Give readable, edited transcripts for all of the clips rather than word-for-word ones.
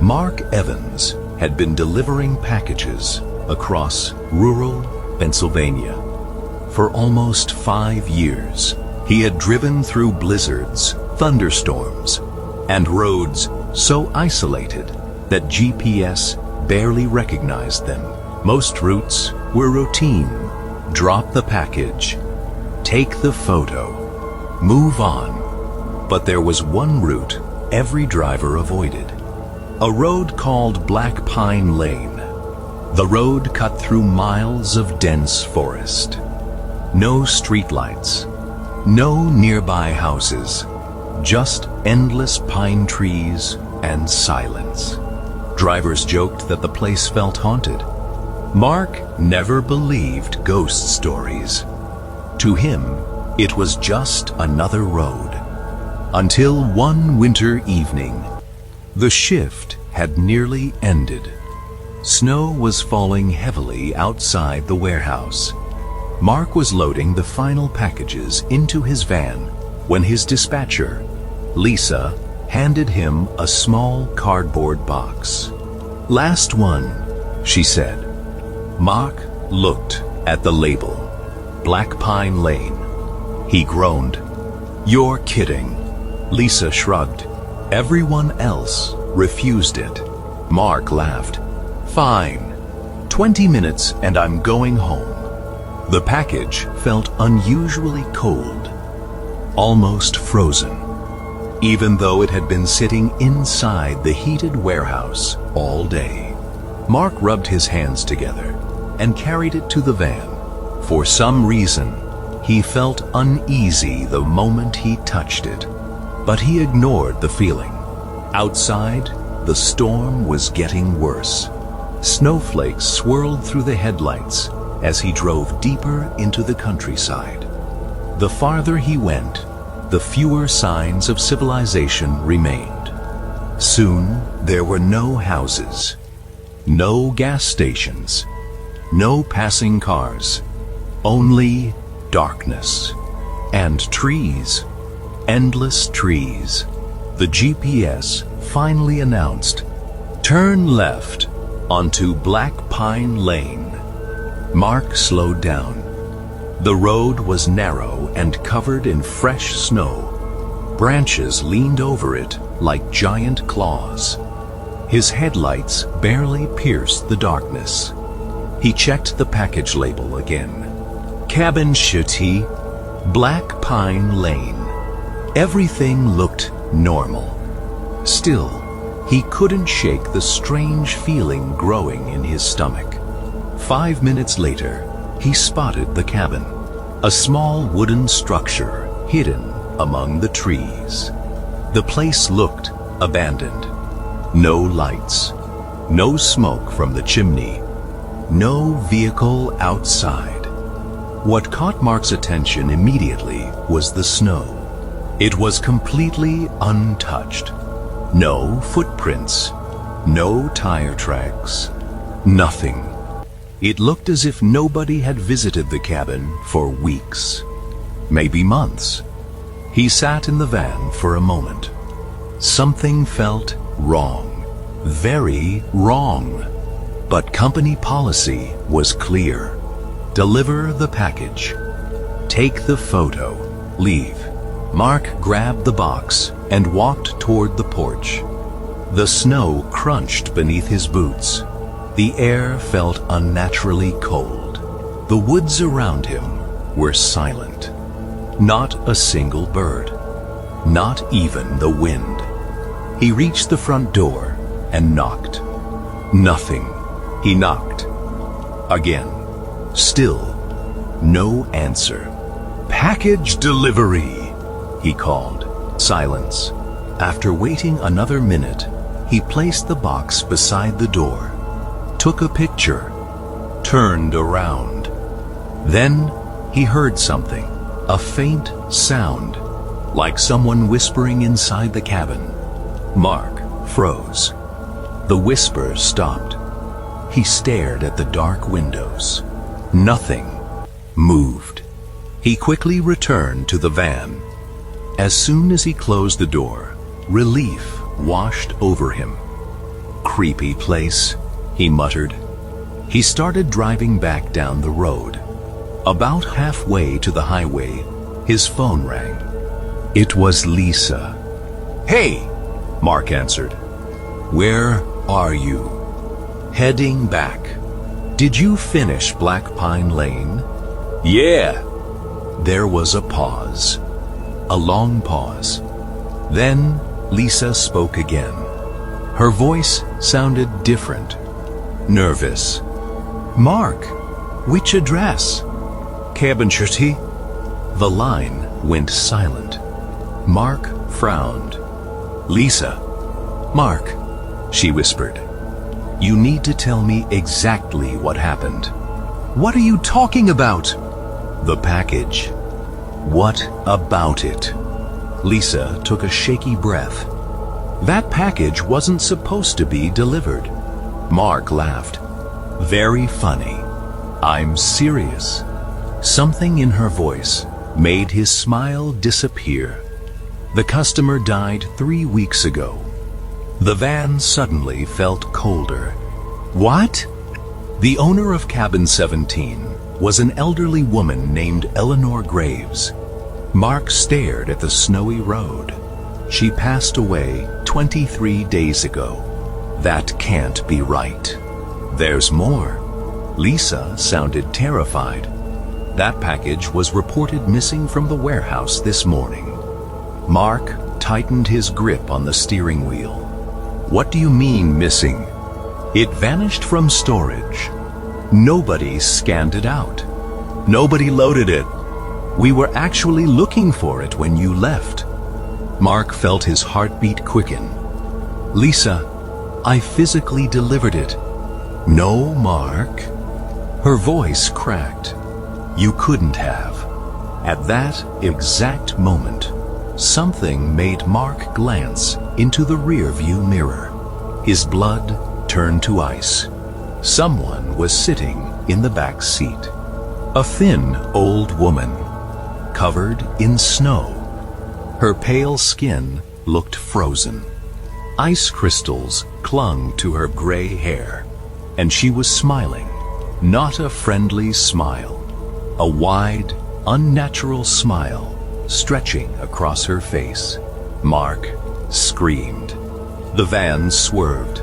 Mark Evans had been delivering packages across rural Pennsylvania. For almost 5 years, he had driven through blizzards, thunderstorms, and roads so isolated that GPS barely recognized them. Most routes were routine. Drop the package, take the photo, move on. But there was one route every driver avoided. A road called Black Pine Lane. The road cut through miles of dense forest. No streetlights, no nearby houses, just endless pine trees and silence. Drivers joked that the place felt haunted. Mark never believed ghost stories. To him, it was just another road. Until one winter evening, the shift had nearly ended. Snow was falling heavily outside the warehouse. Mark was loading the final packages into his van when his dispatcher, Lisa, handed him a small cardboard box. "Last one," she said. Mark looked at the label, Black Pine Lane. He groaned. "You're kidding." Lisa shrugged. Everyone else refused it. Mark laughed. "Fine. 20 minutes and I'm going home." The package felt unusually cold, almost frozen, even though it had been sitting inside the heated warehouse all day. Mark rubbed his hands together and carried it to the van. For some reason, he felt uneasy the moment he touched it, but he ignored the feeling. Outside, the storm was getting worse. Snowflakes swirled through the headlights as he drove deeper into the countryside. The farther he went, the fewer signs of civilization remained. Soon, there were no houses, no gas stations, no passing cars, only darkness and trees, endless trees. The GPS finally announced, "Turn left onto Black Pine Lane." Mark slowed down. The road was narrow and covered in fresh snow. Branches leaned over it like giant claws. His headlights barely pierced the darkness. He checked the package label again. Cabin City, Black Pine Lane. Everything looked normal. Still, he couldn't shake the strange feeling growing in his stomach. 5 minutes later, he spotted the cabin, a small wooden structure hidden among the trees. The place looked abandoned. No lights, no smoke from the chimney, no vehicle outside. What caught Mark's attention immediately was the snow. It was completely untouched. No footprints, no tire tracks, nothing. It looked as if nobody had visited the cabin for weeks, maybe months. He sat in the van for a moment. Something felt wrong, very wrong. But company policy was clear. Deliver the package. Take the photo. Leave. Mark grabbed the box and walked toward the porch. The snow crunched beneath his boots. The air felt unnaturally cold. The woods around him were silent. Not a single bird. Not even the wind. He reached the front door and knocked. Nothing. He knocked. Again. Still, no answer. "Package delivery," he called. Silence. After waiting another minute, he placed the box beside the door, took a picture, turned around. Then he heard something, a faint sound, like someone whispering inside the cabin. Mark froze. The whisper stopped. He stared at the dark windows. Nothing moved. He quickly returned to the van. As soon as he closed the door, relief washed over him. creepy place," he muttered. He started driving back down the road. About halfway to the highway, his phone rang. It was Lisa. "Hey," Mark answered. "Where are you?" "Heading back." "Did you finish Black Pine Lane?" "Yeah." There was a pause. A long pause. Then Lisa spoke again. Her voice sounded different. Nervous. "Mark, which address?" "Cabin 30. The line went silent. Mark frowned. "Lisa." "Mark," she whispered. "You need to tell me exactly what happened." "What are you talking about?" "The package." "What about it?" Lisa took a shaky breath. "That package wasn't supposed to be delivered." Mark laughed. "Very funny. I'm serious." Something in her voice made his smile disappear. "The customer died 3 weeks ago." The van suddenly felt colder. "What?" "The owner of Cabin 17 was an elderly woman named Eleanor Graves." Mark stared at the snowy road. "She passed away 23 days ago." "That can't be right." "There's more." Lisa sounded terrified. "That package was reported missing from the warehouse this morning." Mark tightened his grip on the steering wheel. "What do you mean missing?" "It vanished from storage. Nobody scanned it out. Nobody loaded it. We were actually looking for it when you left." Mark felt his heartbeat quicken. "Lisa, I physically delivered it." "No, Mark." Her voice cracked. "You couldn't have." At that exact moment, something made Mark glance into the rearview mirror. His blood turned to ice. Someone was sitting in the back seat. A thin old woman, covered in snow. Her pale skin looked frozen. Ice crystals clung to her gray hair, and she was smiling. Not a friendly smile. A wide, unnatural smile stretching across her face. Mark screamed. The van swerved.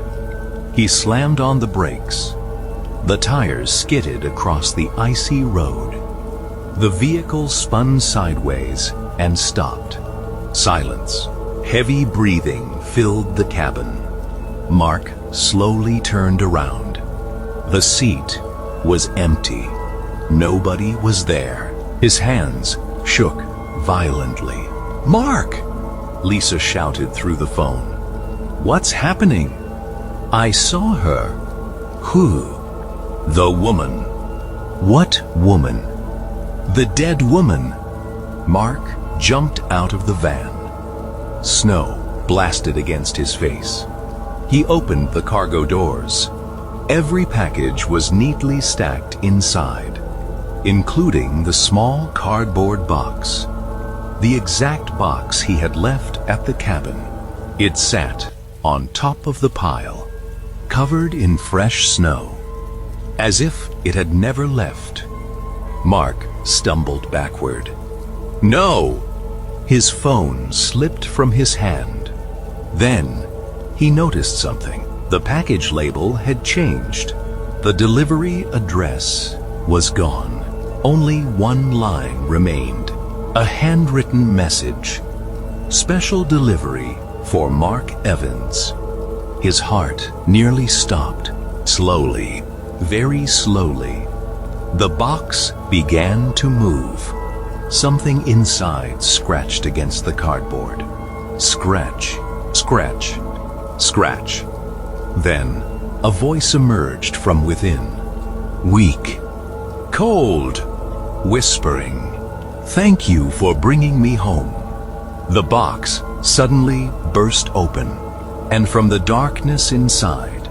He slammed on the brakes. The tires skidded across the icy road. The vehicle spun sideways and stopped. Silence. Heavy breathing filled the cabin. Mark slowly turned around. The seat was empty. Nobody was there. His hands shook violently. "Mark!" Lisa shouted through the phone. "What's happening?" "I saw her." "Who?" "The woman." "What woman?" "The dead woman." Mark jumped out of the van. Snow blasted against his face. He opened the cargo doors. Every package was neatly stacked inside, including the small cardboard box. The exact box he had left at the cabin. It sat on top of the pile, covered in fresh snow, as if it had never left. Mark stumbled backward. "No!" His phone slipped from his hand. Then he noticed something. The package label had changed. The delivery address was gone. Only one line remained. A handwritten message. Special delivery for Mark Evans. His heart nearly stopped. Slowly, very slowly, the box began to move. Something inside scratched against the cardboard. Scratch, scratch, scratch. Then, a voice emerged from within. Weak, cold, whispering, "Thank you for bringing me home." The box suddenly burst open, and from the darkness inside,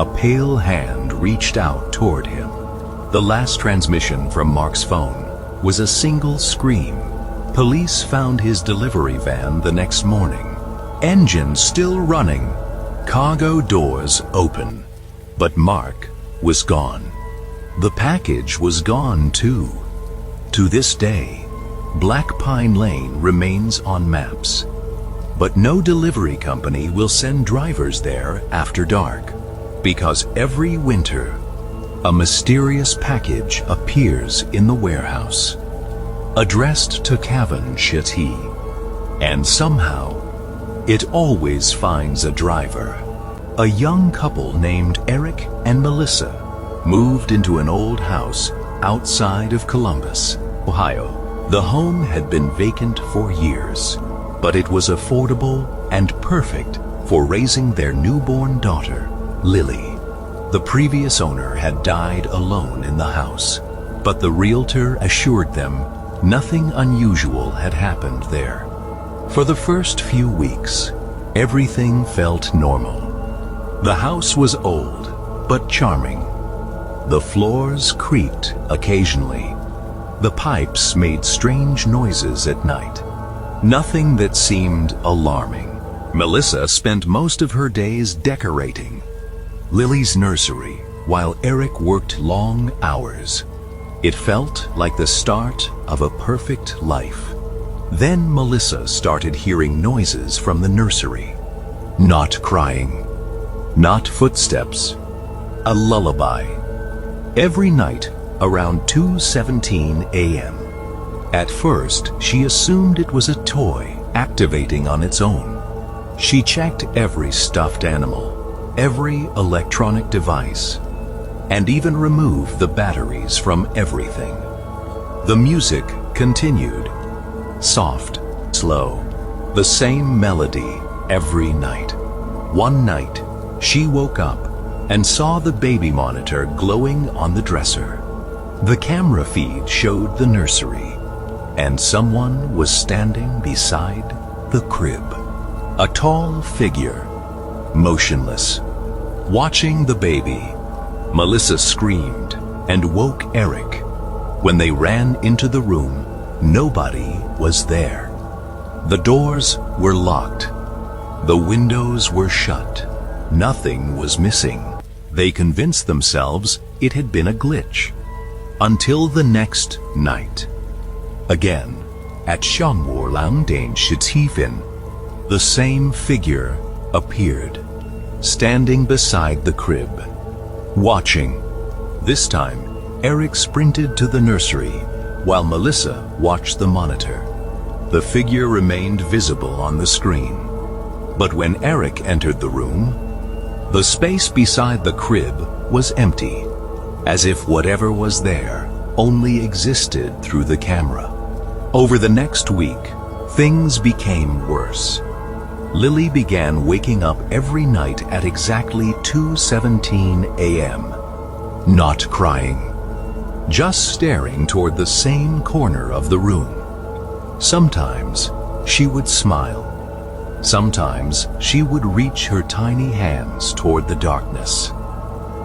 a pale hand reached out toward him. The last transmission from Mark's phone was a single scream. Police found his delivery van the next morning. Engine still running. cargo doors open, but Mark was gone. The package was gone too. To this day, Black Pine Lane remains on maps, but no delivery company will send drivers there after dark, because every winter, a mysterious package appears in the warehouse, addressed to Cavan Shetty, and somehow, it always finds a driver. A young couple named Eric and Melissa moved into an old house outside of Columbus, Ohio. The home had been vacant for years, but it was affordable and perfect for raising their newborn daughter, Lily. The previous owner had died alone in the house, but the realtor assured them nothing unusual had happened there. For the first few weeks, everything felt normal. The house was old, but charming. The floors creaked occasionally. The pipes made strange noises at night. Nothing that seemed alarming. Melissa spent most of her days decorating Lily's nursery while Eric worked long hours. It felt like the start of a perfect life. Then Melissa started hearing noises from the nursery. Not crying, not footsteps, a lullaby. Every night around 2:17 a.m. At first, she assumed it was a toy activating on its own. She checked every stuffed animal, every electronic device, and even removed the batteries from everything. The music continued, soft, slow, the same melody every night. One night, she woke up and saw the baby monitor glowing on the dresser. The camera feed showed the nursery, and someone was standing beside the crib. A tall figure, motionless, watching the baby. Melissa screamed and woke Eric. When they ran into the room, nobody was there. The doors were locked. The windows were shut. Nothing was missing. They convinced themselves it had been a glitch. Until the next night. Again, at Shangwar Den Shitifin, the same figure appeared, standing beside the crib, watching. This time, Eric sprinted to the nursery, while Melissa watched the monitor. The figure remained visible on the screen. But when Eric entered the room, the space beside the crib was empty, as if whatever was there only existed through the camera. Over the next week, things became worse. Lily began waking up every night at exactly 2:17 a.m., not crying, just staring toward the same corner of the room. Sometimes she would smile. Sometimes she would reach her tiny hands toward the darkness.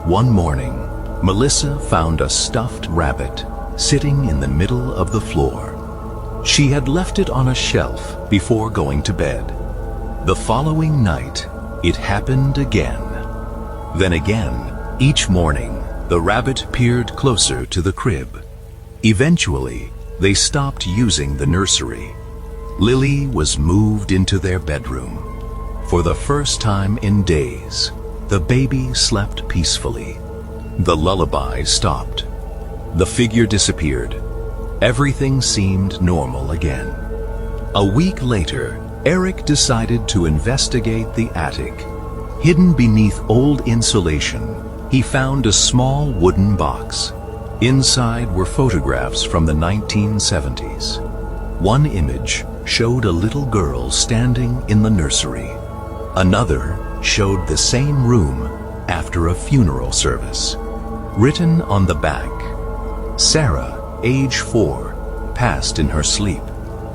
One morning, Melissa found a stuffed rabbit sitting in the middle of the floor. She had left it on a shelf before going to bed. The following night, it happened again. Then again, each morning, the rabbit peered closer to the crib. Eventually, they stopped using the nursery. Lily was moved into their bedroom. For the first time in days, the baby slept peacefully. The lullaby stopped. The figure disappeared. Everything seemed normal again. A week later, Eric decided to investigate the attic. Hidden beneath old insulation, he found a small wooden box. Inside were photographs from the 1970s. One image showed a little girl standing in the nursery. Another showed the same room after a funeral service. Written on the back, Sarah, age 4, passed in her sleep.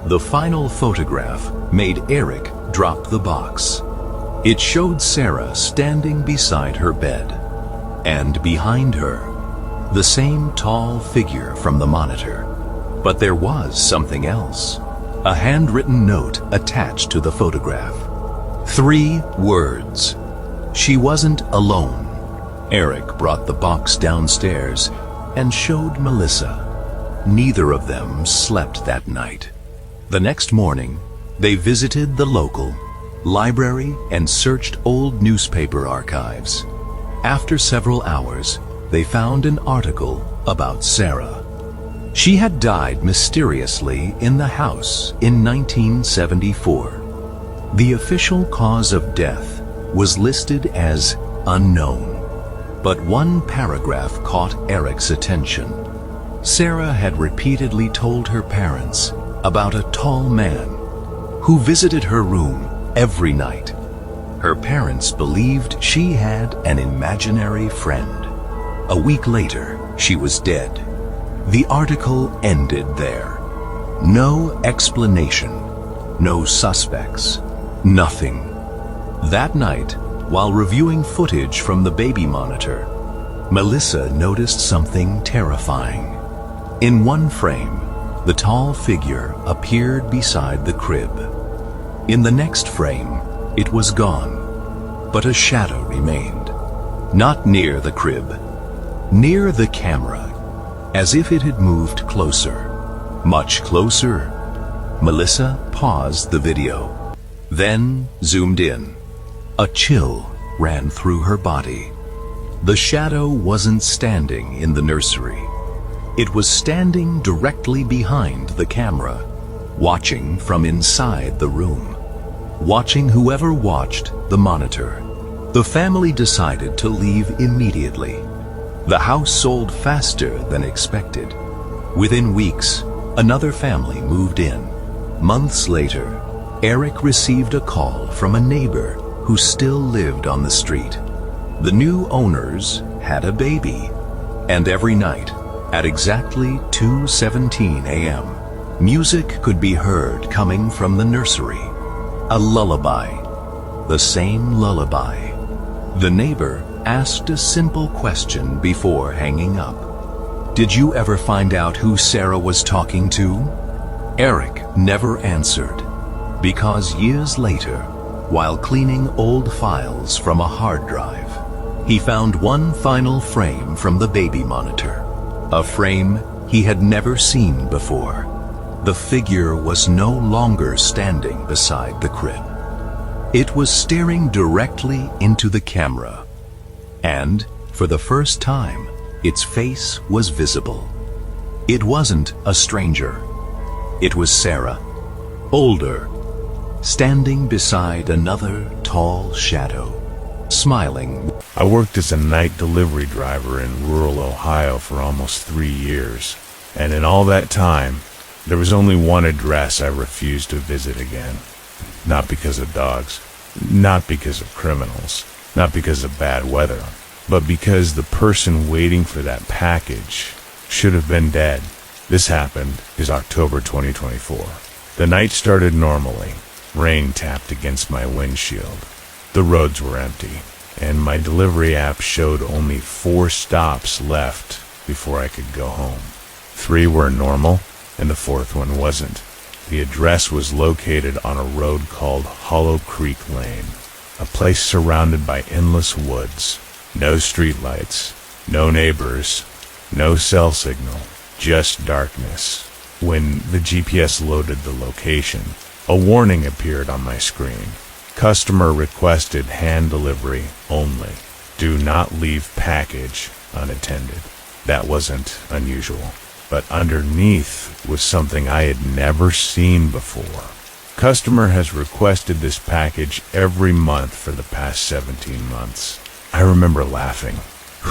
The final photograph made Eric drop the box. It showed Sarah standing beside her bed, and behind her, the same tall figure from the monitor. But there was something else. A handwritten note attached to the photograph. 3 words. She wasn't alone. Eric brought the box downstairs and showed Melissa. Neither of them slept that night. The next morning, they visited the local library and searched old newspaper archives. After several hours, they found an article about Sarah. She had died mysteriously in the house in 1974. The official cause of death was listed as unknown, but one paragraph caught Eric's attention. Sarah had repeatedly told her parents about a tall man who visited her room every night. Her parents believed she had an imaginary friend. A week later, she was dead. The article ended there. No explanation, no suspects, nothing. That night, while reviewing footage from the baby monitor, Melissa noticed something terrifying. In one frame, the tall figure appeared beside the crib. In the next frame, it was gone, but a shadow remained. Not near the crib, near the camera, as if it had moved closer, much closer. Melissa paused the video, then zoomed in. A chill ran through her body. The shadow wasn't standing in the nursery. It was standing directly behind the camera, watching from inside the room, watching whoever watched the monitor. The family decided to leave immediately. The house sold faster than expected. Within weeks, another family moved in. Months later, Eric received a call from a neighbor who still lived on the street. The new owners had a baby, and every night, at exactly 2:17 a.m., music could be heard coming from the nursery. A lullaby, the same lullaby. The neighbor asked a simple question before hanging up. Did you ever find out who Sarah was talking to? Eric never answered, because years later, while cleaning old files from a hard drive, he found one final frame from the baby monitor. A frame he had never seen before. The figure was no longer standing beside the crib. It was staring directly into the camera, and for the first time, its face was visible. It wasn't a stranger. It was Sarah, older, standing beside another tall shadow, smiling. I worked as a night delivery driver in rural Ohio for almost 3 years, and in all that time, there was only one address I refused to visit again. Not because of dogs, not because of criminals, not because of bad weather, but because the person waiting for that package should have been dead. This happened is October 2024. The night started normally. Rain tapped against my windshield. The roads were empty, and my delivery app showed only 4 stops left before I could go home. 3 were normal, and the 4th one wasn't. The address was located on a road called Hollow Creek Lane, a place surrounded by endless woods. No streetlights, no neighbors, no cell signal, just darkness. When the GPS loaded the location, a warning appeared on my screen. Customer requested hand delivery only. Do not leave package unattended. That wasn't unusual, but underneath was something I had never seen before. Customer has requested this package every month for the past 17 months. I remember laughing.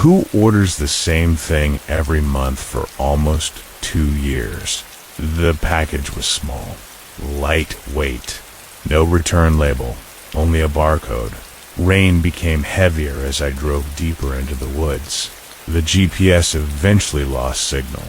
Who orders the same thing every month for almost 2 years? The package was small, lightweight, no return label, only a barcode. Rain became heavier as I drove deeper into the woods. The GPS eventually lost signal,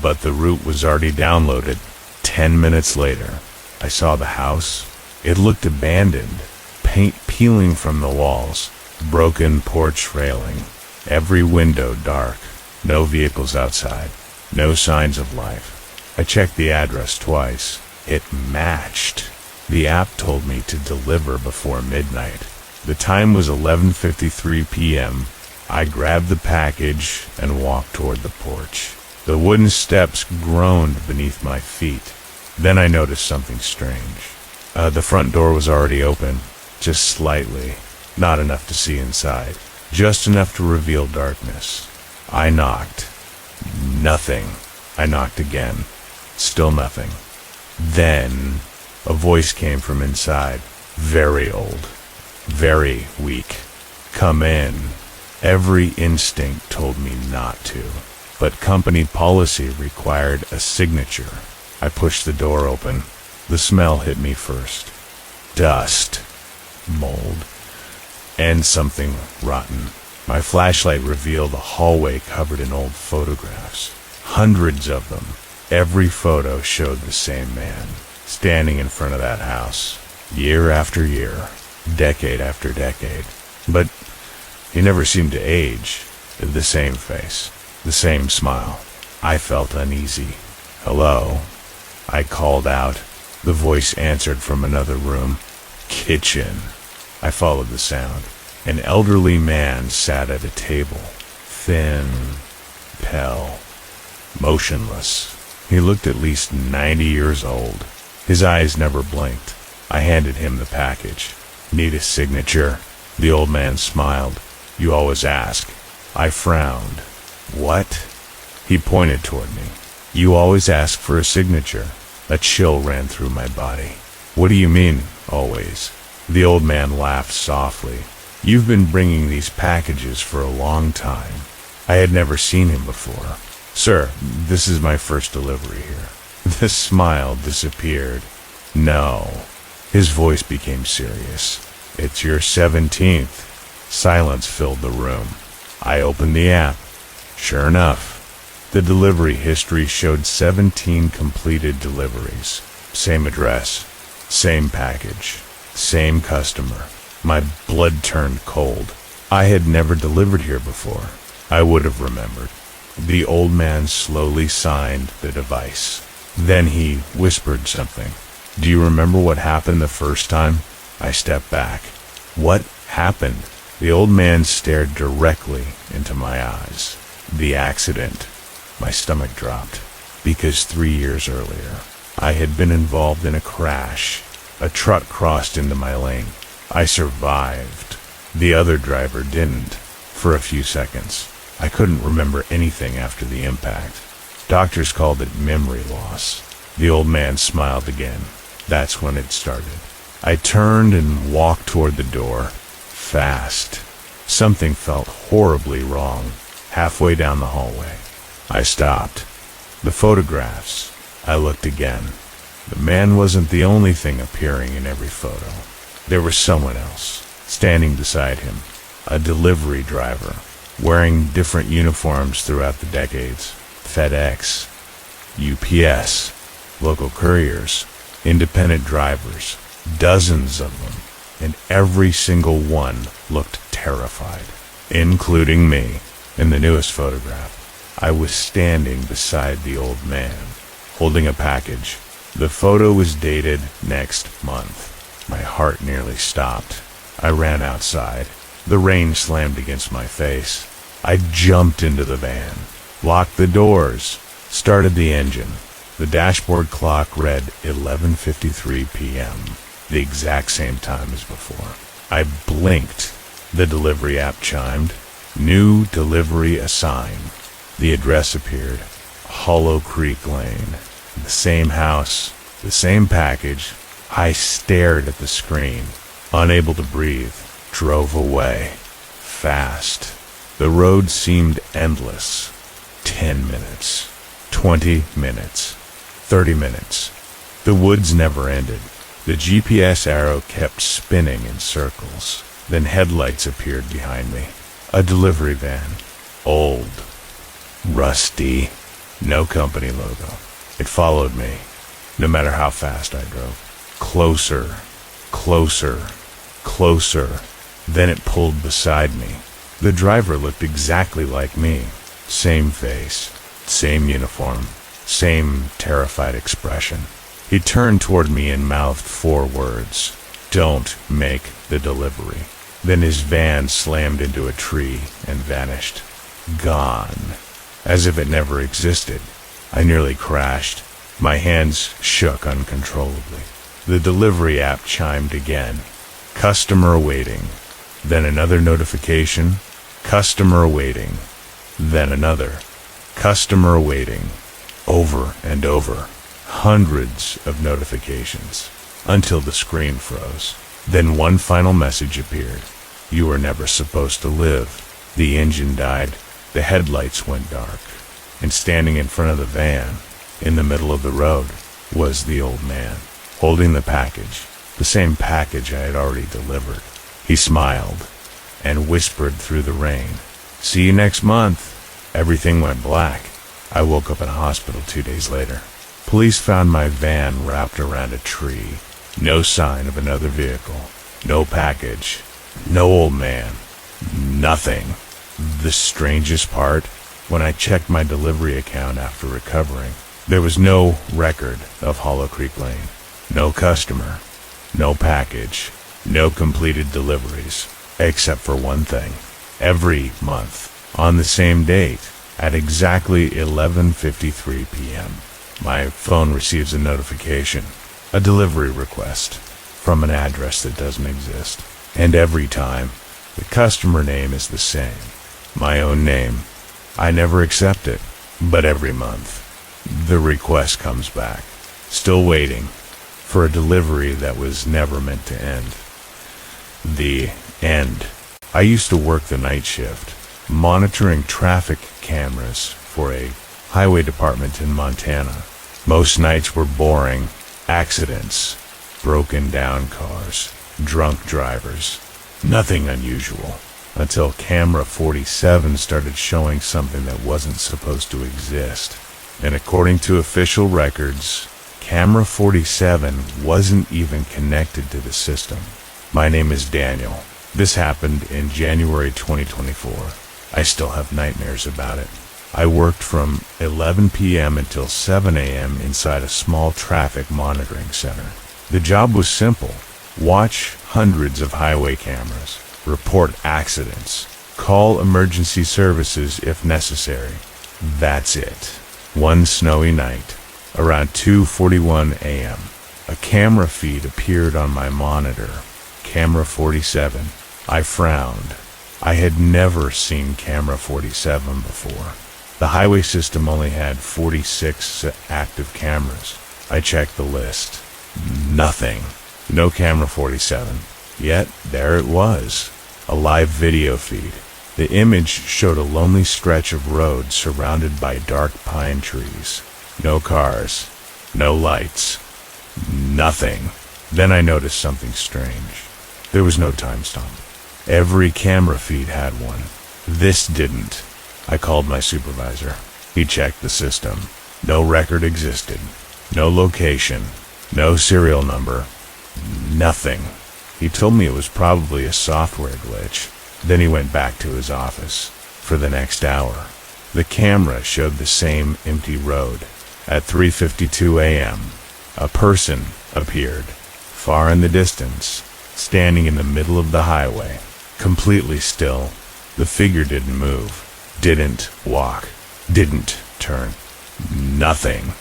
but the route was already downloaded. 10 minutes later, I saw the house. It looked abandoned, paint peeling from the walls, broken porch railing, every window dark, no vehicles outside, no signs of life. I checked the address twice. It matched. The app told me to deliver before midnight. The time was 11:53 p.m. I grabbed the package and walked toward the porch. The wooden steps groaned beneath my feet. Then I noticed something strange. The front door was already open, just slightly, not enough to see inside, just enough to reveal darkness. I knocked. Nothing. I knocked again. Still nothing. Then a voice came from inside, very old, very weak. Come in. Every instinct told me not to, but company policy required a signature. I pushed the door open. The smell hit me first. Dust, mold, and something rotten. My flashlight revealed a hallway covered in old photographs. Hundreds of them. Every photo showed the same man, standing in front of that house, year after year, decade after decade. But he never seemed to age. The same face, the same smile. I felt uneasy. Hello? I called out. The voice answered from another room. Kitchen. I followed the sound. An elderly man sat at a table, thin, pale, motionless. He looked at least 90 years old. His eyes never blinked. I handed him the package. Need a signature? The old man smiled. You always ask. I frowned. What? He pointed toward me. You always ask for a signature. A chill ran through my body. What do you mean, always? The old man laughed softly. You've been bringing these packages for a long time. I had never seen him before. Sir, this is my first delivery here. The smile disappeared. No. His voice became serious. It's your 17th. Silence filled the room. I opened the app. Sure enough, the delivery history showed 17 completed deliveries. Same address, same package, same customer. My blood turned cold. I had never delivered here before. I would have remembered. The old man slowly signed the device. Then he whispered something. Do you remember what happened the first time? I stepped back. What happened? The old man stared directly into my eyes. The accident. My stomach dropped, because 3 years earlier, I had been involved in a crash. A truck crossed into my lane. I survived. The other driver didn't. For a few seconds, I couldn't remember anything after the impact. Doctors called it memory loss. The old man smiled again. That's when it started. I turned and walked toward the door. Fast. Something felt horribly wrong. Halfway down the hallway, I stopped. The photographs. I looked again. The man wasn't the only thing appearing in every photo. There was someone else, standing beside him. A delivery driver, wearing different uniforms throughout the decades. FedEx, UPS, local couriers, independent drivers, dozens of them, and every single one looked terrified, including me. In the newest photograph, I was standing beside the old man, holding a package. The photo was dated next month. My heart nearly stopped. I ran outside. The rain slammed against my face. I jumped into the van, locked the doors, started the engine. The dashboard clock read 11:53 p.m., the exact same time as before. I blinked. The delivery app chimed. New delivery assigned. The address appeared. Hollow Creek Lane. The same house, the same package. I stared at the screen, unable to breathe, drove away. Fast. The road seemed endless. 10 minutes. 20 minutes. 30 minutes. The woods never ended. The GPS arrow kept spinning in circles. Then headlights appeared behind me. A delivery van. Old. Rusty. No company logo. It followed me, no matter how fast I drove. Closer. Closer. Closer. Then it pulled beside me. The driver looked exactly like me. Same face. Same uniform. Same terrified expression. He turned toward me and mouthed 4 words. Don't make the delivery. Then his van slammed into a tree and vanished. Gone. As if it never existed. I nearly crashed. My hands shook uncontrollably. The delivery app chimed again. Customer awaiting. Then another notification. Customer awaiting. Then another. Customer awaiting. Over and over. Hundreds of notifications. Until the screen froze. Then one final message appeared. You were never supposed to live. The engine died. The headlights went dark. And standing in front of the van, in the middle of the road, was the old man, holding the package, the same package I had already delivered. He smiled and whispered through the rain, "See you next month." Everything went black. I woke up in a hospital 2 days later. Police found my van wrapped around a tree. No sign of another vehicle. No package. No old man. Nothing. The strangest part, when I checked my delivery account after recovering, there was no record of Hollow Creek Lane. No customer. No package. No completed deliveries. Except for one thing. Every month, on the same date, at exactly 11:53 p.m., my phone receives a notification, a delivery request, from an address that doesn't exist. And every time, the customer name is the same. My own name. I never accept it, but every month, the request comes back. Still waiting for a delivery that was never meant to end. The end. I used to work the night shift, monitoring traffic cameras for a highway department in Montana. Most nights were boring. Accidents, broken down cars, drunk drivers. Nothing unusual. Until camera 47 started showing something that wasn't supposed to exist. And according to official records, camera 47 wasn't even connected to the system. My name is Daniel. This happened in January 2024. I still have nightmares about it. I worked from 11 p.m. until 7 a.m. inside a small traffic monitoring center. The job was simple. Watch hundreds of highway cameras. Report accidents. Call emergency services if necessary. That's it. One snowy night, around 2:41 a.m., a camera feed appeared on my monitor. Camera 47. I frowned. I had never seen camera 47 before. The highway system only had 46 active cameras. I checked the list. Nothing. No camera 47. Yet, there it was. A live video feed. The image showed a lonely stretch of road surrounded by dark pine trees. No cars. No lights. Nothing. Then I noticed something strange. There was no time stamp. Every camera feed had one. This didn't. I called my supervisor. He checked the system. No record existed. No location. No serial number. Nothing. He told me it was probably a software glitch. Then he went back to his office. For the next hour, the camera showed the same empty road. At 3:52 a.m., a person appeared, far in the distance, standing in the middle of the highway, completely still. The figure didn't move, didn't walk, didn't turn. Nothing.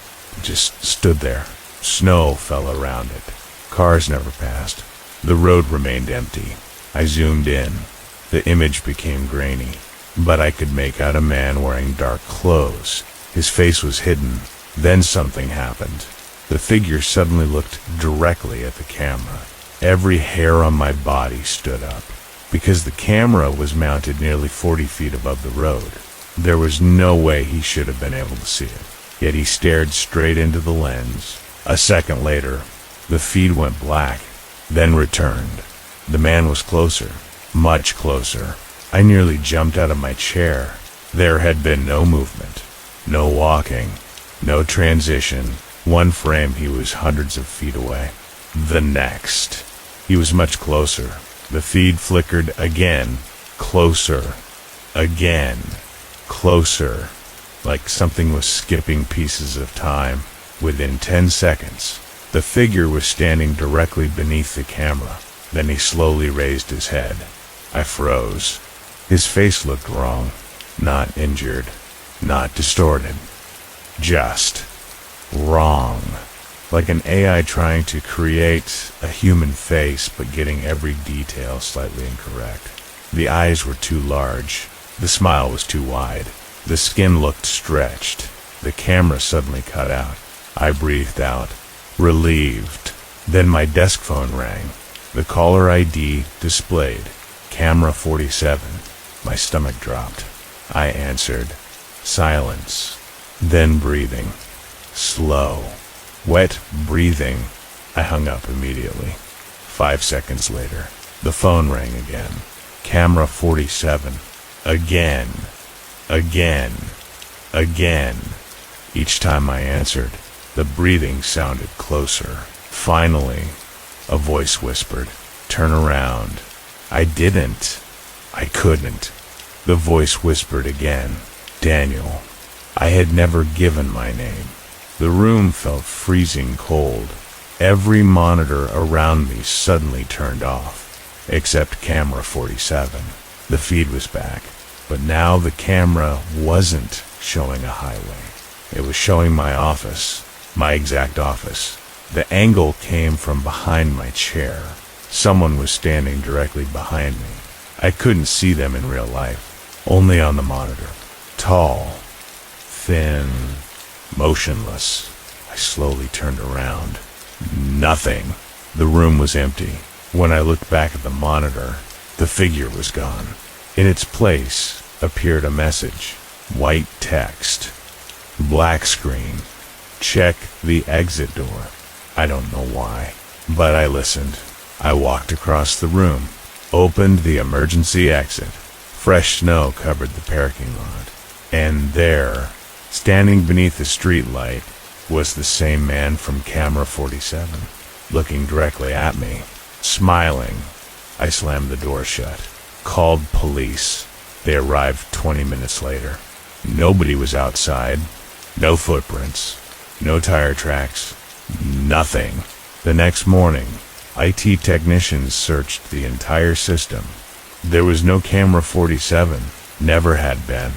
Just stood there. Snow fell around it. Cars never passed. The road remained empty. I zoomed in. The image became grainy, but I could make out a man wearing dark clothes. His face was hidden. Then something happened. The figure suddenly looked directly at the camera. Every hair on my body stood up. Because the camera was mounted nearly 40 feet above the road, there was no way he should have been able to see it. Yet he stared straight into the lens. A second later, the feed went black, then returned. The man was closer, much closer. I nearly jumped out of my chair. There had been no movement, no walking, no transition. One frame, he was hundreds of feet away. The next, he was much closer. The feed flickered again, closer, again, closer, like something was skipping pieces of time. Within 10 seconds, the figure was standing directly beneath the camera. Then he slowly raised his head. I froze. His face looked wrong. Not injured. Not distorted. Just wrong. Like an AI trying to create a human face but getting every detail slightly incorrect. The eyes were too large. The smile was too wide. The skin looked stretched. The camera suddenly cut out. I breathed out, relieved. Then my desk phone rang. The caller ID displayed, camera 47. My stomach dropped. I answered. Silence. Then breathing. Slow. Wet breathing. I hung up immediately. 5 seconds later, the phone rang again. Camera 47. Again. Again. Again. Each time I answered, the breathing sounded closer. Finally, a voice whispered, "Turn around." I didn't. I couldn't. The voice whispered again, "Daniel." I had never given my name. The room felt freezing cold. Every monitor around me suddenly turned off, except camera 47. The feed was back, but now the camera wasn't showing a highway. It was showing my office, my exact office. The angle came from behind my chair. Someone was standing directly behind me. I couldn't see them in real life, only on the monitor. Tall, thin, motionless. I slowly turned around. Nothing. The room was empty. When I looked back at the monitor, the figure was gone. In its place appeared a message. White text. Black screen. Check the exit door. I don't know why, but I listened. I walked across the room, opened the emergency exit. Fresh snow covered the parking lot. And there, standing beneath the street light, was the same man from camera 47, looking directly at me, smiling. I slammed the door shut, called police. They arrived 20 minutes later. Nobody was outside. No footprints. No tire tracks. Nothing. The next morning, IT technicians searched the entire system. There was no camera 47. Never had been.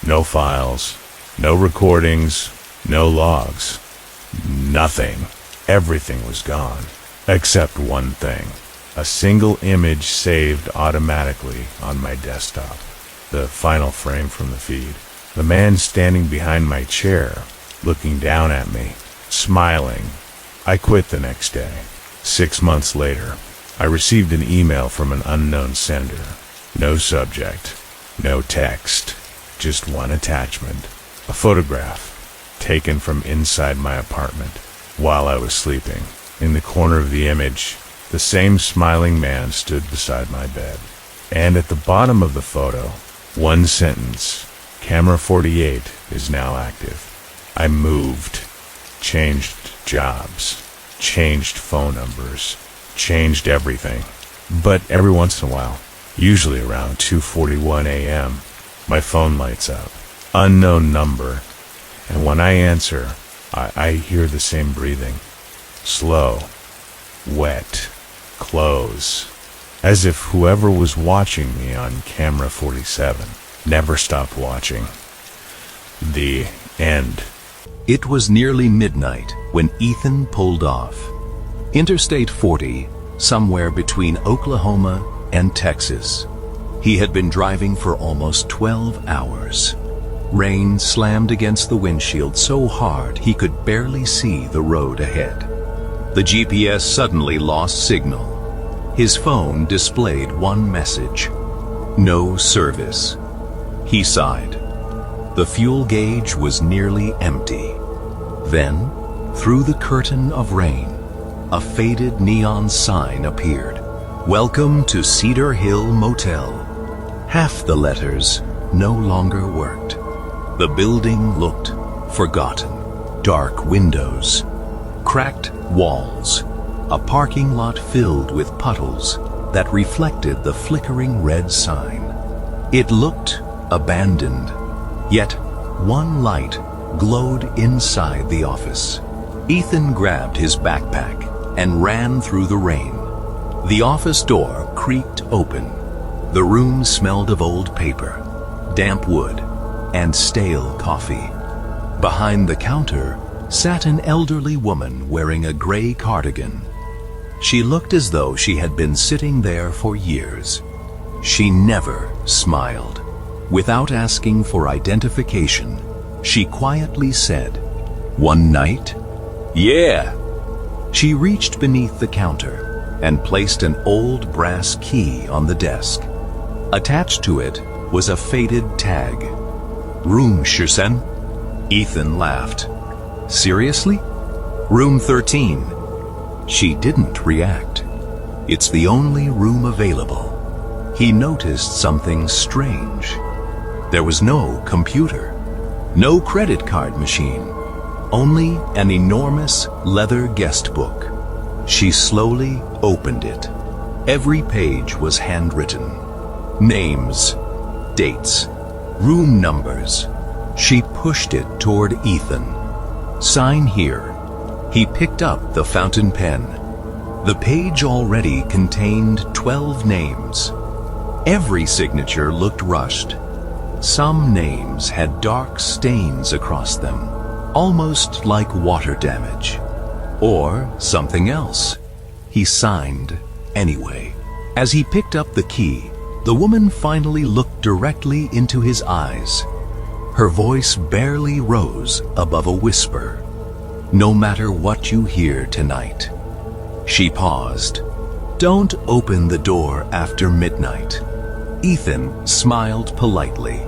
No files. No recordings. No logs. Nothing. Everything was gone. Except one thing. A single image saved automatically on my desktop. The final frame from the feed. The man standing behind my chair, looking down at me, smiling. I quit the next day. 6 months later, I received an email from an unknown sender. No subject, no text, just one attachment. A photograph, taken from inside my apartment while I was sleeping. In the corner of the image, the same smiling man stood beside my bed. And at the bottom of the photo, one sentence, camera 48 is now active. I moved, changed jobs, changed phone numbers, changed everything. But every once in a while, usually around 2:41 a.m., my phone lights up. Unknown number. And when I answer, I hear the same breathing. Slow, wet, close. As if whoever was watching me on camera 47 never stopped watching. The end. It was nearly midnight when Ethan pulled off. Interstate 40, somewhere between Oklahoma and Texas. He had been driving for almost 12 hours. Rain slammed against the windshield so hard he could barely see the road ahead. The GPS suddenly lost signal. His phone displayed one message: no service. He sighed. The fuel gauge was nearly empty. Then, through the curtain of rain, a faded neon sign appeared. Welcome to Cedar Hill Motel. Half the letters no longer worked. The building looked forgotten. Dark windows, cracked walls, a parking lot filled with puddles that reflected the flickering red sign. It looked abandoned, yet one light glowed inside the office. Ethan grabbed his backpack and ran through the rain. The office door creaked open. The room smelled of old paper, damp wood, and stale coffee. Behind the counter sat an elderly woman wearing a gray cardigan. She looked as though she had been sitting there for years. She never smiled. Without asking for identification, she quietly said, "One night?" "Yeah." She reached beneath the counter and placed an old brass key on the desk. Attached to it was a faded tag. "Room 13? Ethan laughed. "Seriously? Room 13. She didn't react. It's the only room available. He noticed something strange. There was no computer, no credit card machine, only an enormous leather guest book. She slowly opened it. Every page was handwritten. Names, dates, room numbers. She pushed it toward Ethan. "Sign here." He picked up the fountain pen. The page already contained 12 names. Every signature looked rushed. Some names had dark stains across them, almost like water damage. Or something else. He signed anyway. As he picked up the key, the woman finally looked directly into his eyes. Her voice barely rose above a whisper. "No matter what you hear tonight." She paused. "Don't open the door after midnight." Ethan smiled politely.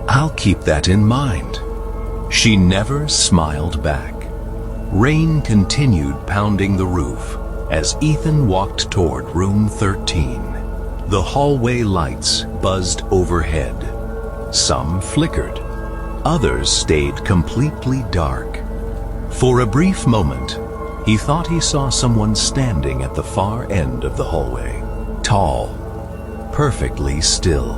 "I'll keep that in mind." She never smiled back. Rain continued pounding the roof as Ethan walked toward room 13. The hallway lights buzzed overhead. Some flickered. Others stayed completely dark. For a brief moment, he thought he saw someone standing at the far end of the hallway. Tall, perfectly still.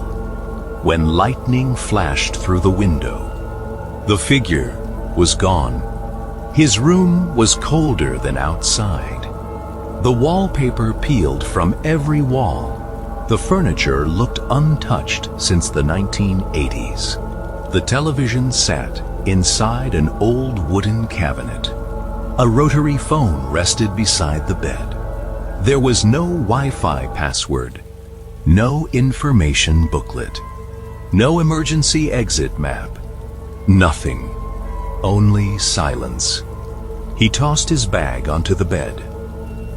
When lightning flashed through the window, the figure was gone. His room was colder than outside. The wallpaper peeled from every wall. The furniture looked untouched since the 1980s. The television sat inside an old wooden cabinet. A rotary phone rested beside the bed. There was no Wi-Fi password, no information booklet, no emergency exit map. Nothing. Only silence. He tossed his bag onto the bed.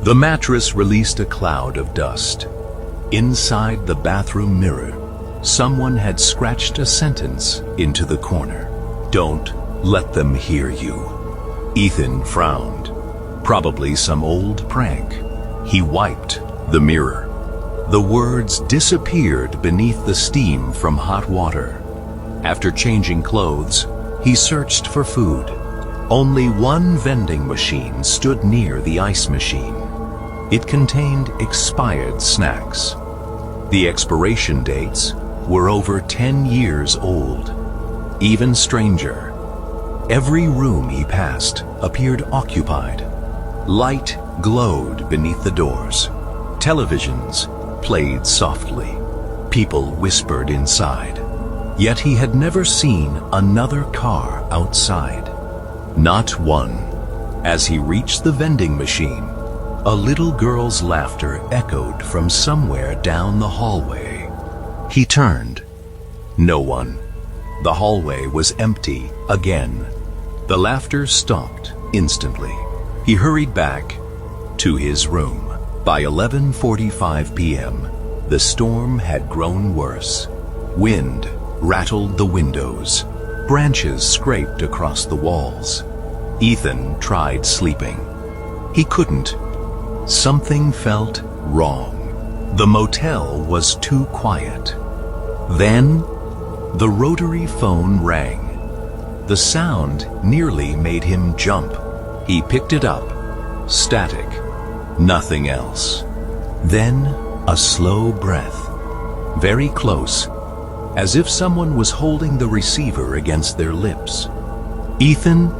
The mattress released a cloud of dust. Inside the bathroom mirror, someone had scratched a sentence into the corner. "Don't let them hear you." Ethan frowned. Probably some old prank. He wiped the mirror. The words disappeared beneath the steam from hot water. After changing clothes, he searched for food. Only one vending machine stood near the ice machine. It contained expired snacks. The expiration dates were over 10 years old. Even stranger, every room he passed appeared occupied. Light glowed beneath the doors. Televisions played softly. People whispered inside. Yet he had never seen another car outside. Not one. As he reached the vending machine, a little girl's laughter echoed from somewhere down the hallway. He turned. No one. The hallway was empty again. The laughter stopped instantly. He hurried back to his room. By 11:45 p.m., the storm had grown worse. Wind rattled the windows. Branches scraped across the walls. Ethan tried sleeping. He couldn't. Something felt wrong. The motel was too quiet. Then, the rotary phone rang. The sound nearly made him jump. He picked it up. Static. Nothing else. Then, a slow breath. Very close, as if someone was holding the receiver against their lips. "Ethan?"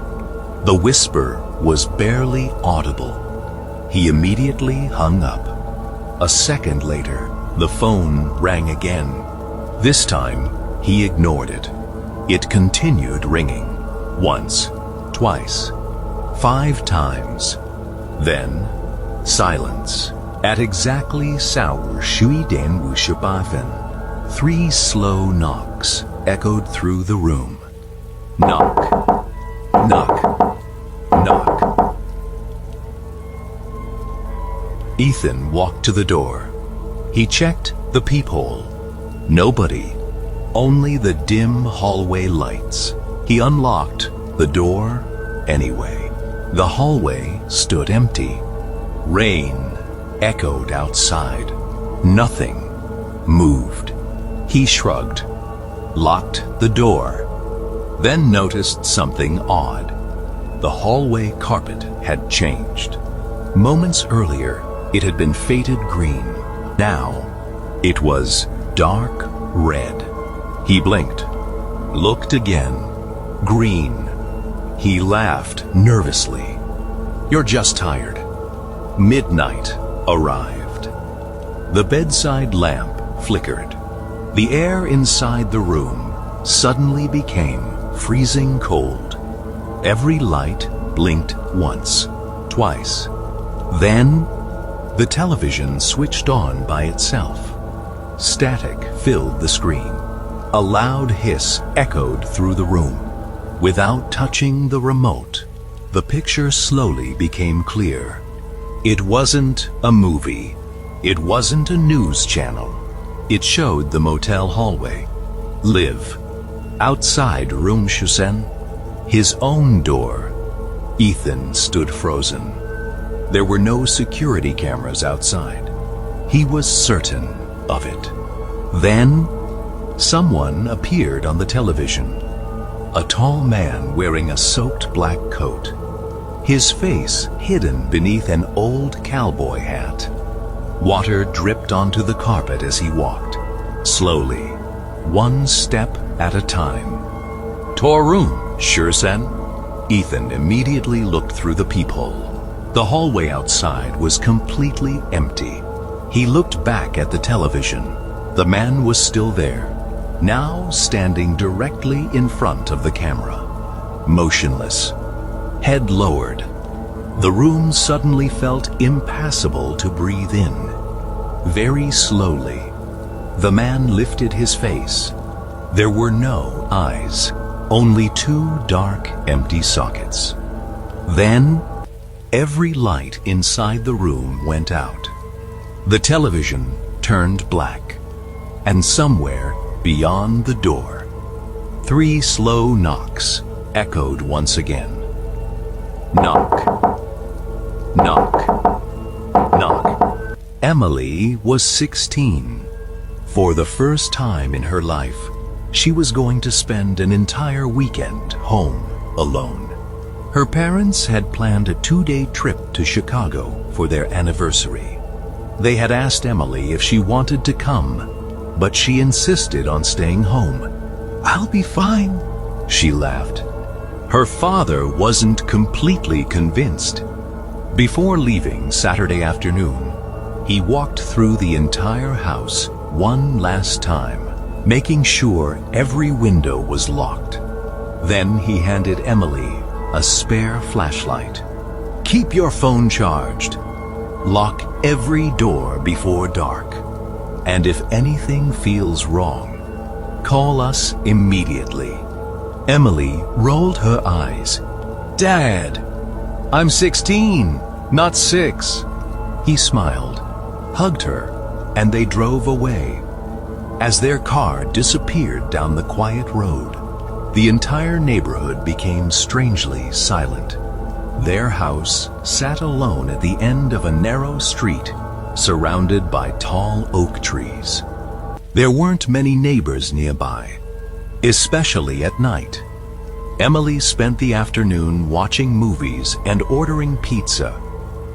The whisper was barely audible. He immediately hung up. A second later, The phone rang again. This time, he ignored it. It continued ringing. Once, twice, 5 times. Then, silence. At exactly Sauer Shui Den Wushabafen, 3 slow knocks echoed through the room. Knock, knock, knock. Ethan walked to the door. He checked the peephole. Nobody. Only the dim hallway lights. He unlocked the door anyway. The hallway stood empty. Rain echoed outside. Nothing moved. He shrugged, locked the door, then noticed something odd. The hallway carpet had changed. Moments earlier, it had been faded green. Now, it was dark red. He blinked, looked again. Green. He laughed nervously. "You're just tired." Midnight arrived. The bedside lamp flickered. The air inside the room suddenly became freezing cold. Every light blinked once, twice. Then, the television switched on by itself. Static filled the screen. A loud hiss echoed through the room. Without touching the remote, the picture slowly became clear. It wasn't a movie. It wasn't a news channel. It showed the motel hallway. Live. Outside room Shusen, his own door. Ethan stood frozen. There were no security cameras outside. He was certain of it. Then, someone appeared on the television. A tall man wearing a soaked black coat. His face hidden beneath an old cowboy hat. Water dripped onto the carpet as he walked. Slowly, one step at a time. "Torum, Shursen." Ethan immediately looked through the peephole. The hallway outside was completely empty. He looked back at the television. The man was still there, now standing directly in front of the camera, motionless, head lowered. The room suddenly felt impassable to breathe in. Very slowly, the man lifted his face. There were no eyes, only 2 dark, empty sockets. Then, every light inside the room went out. The television turned black, and somewhere beyond the door, 3 slow knocks echoed once again. Knock, knock, knock. Emily was 16. For the first time in her life, she was going to spend an entire weekend home alone. Her parents had planned a 2-day trip to Chicago for their anniversary. They had asked Emily if she wanted to come, but she insisted on staying home. "I'll be fine," she laughed. Her father wasn't completely convinced. Before leaving Saturday afternoon, he walked through the entire house one last time, making sure every window was locked. Then he handed Emily a spare flashlight. "Keep your phone charged. Lock every door before dark. And if anything feels wrong, call us immediately." Emily rolled her eyes. "Dad, I'm 16, not 6. He smiled, hugged her, and they drove away. As their car disappeared down the quiet road, the entire neighborhood became strangely silent. Their house sat alone at the end of a narrow street, surrounded by tall oak trees. There weren't many neighbors nearby, especially at night. Emily spent the afternoon watching movies and ordering pizza.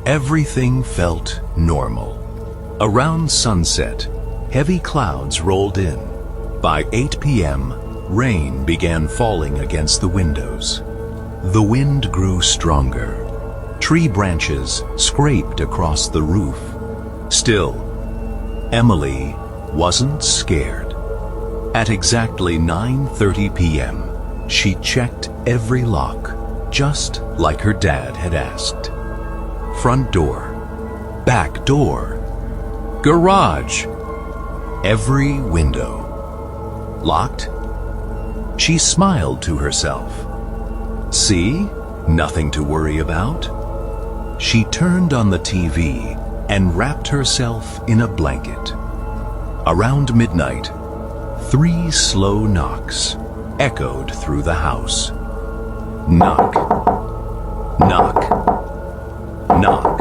Everything felt normal. Around sunset, heavy clouds rolled in. By 8 p.m., rain began falling against the windows. The wind grew stronger. Tree branches scraped across the roof. Still, Emily wasn't scared. At exactly 9:30 p.m., she checked every lock, just like her dad had asked. Front door, back door, garage, every window. Locked? She smiled to herself. See? Nothing to worry about. She turned on the TV and wrapped herself in a blanket. Around midnight, 3 slow knocks echoed through the house. Knock, knock, knock.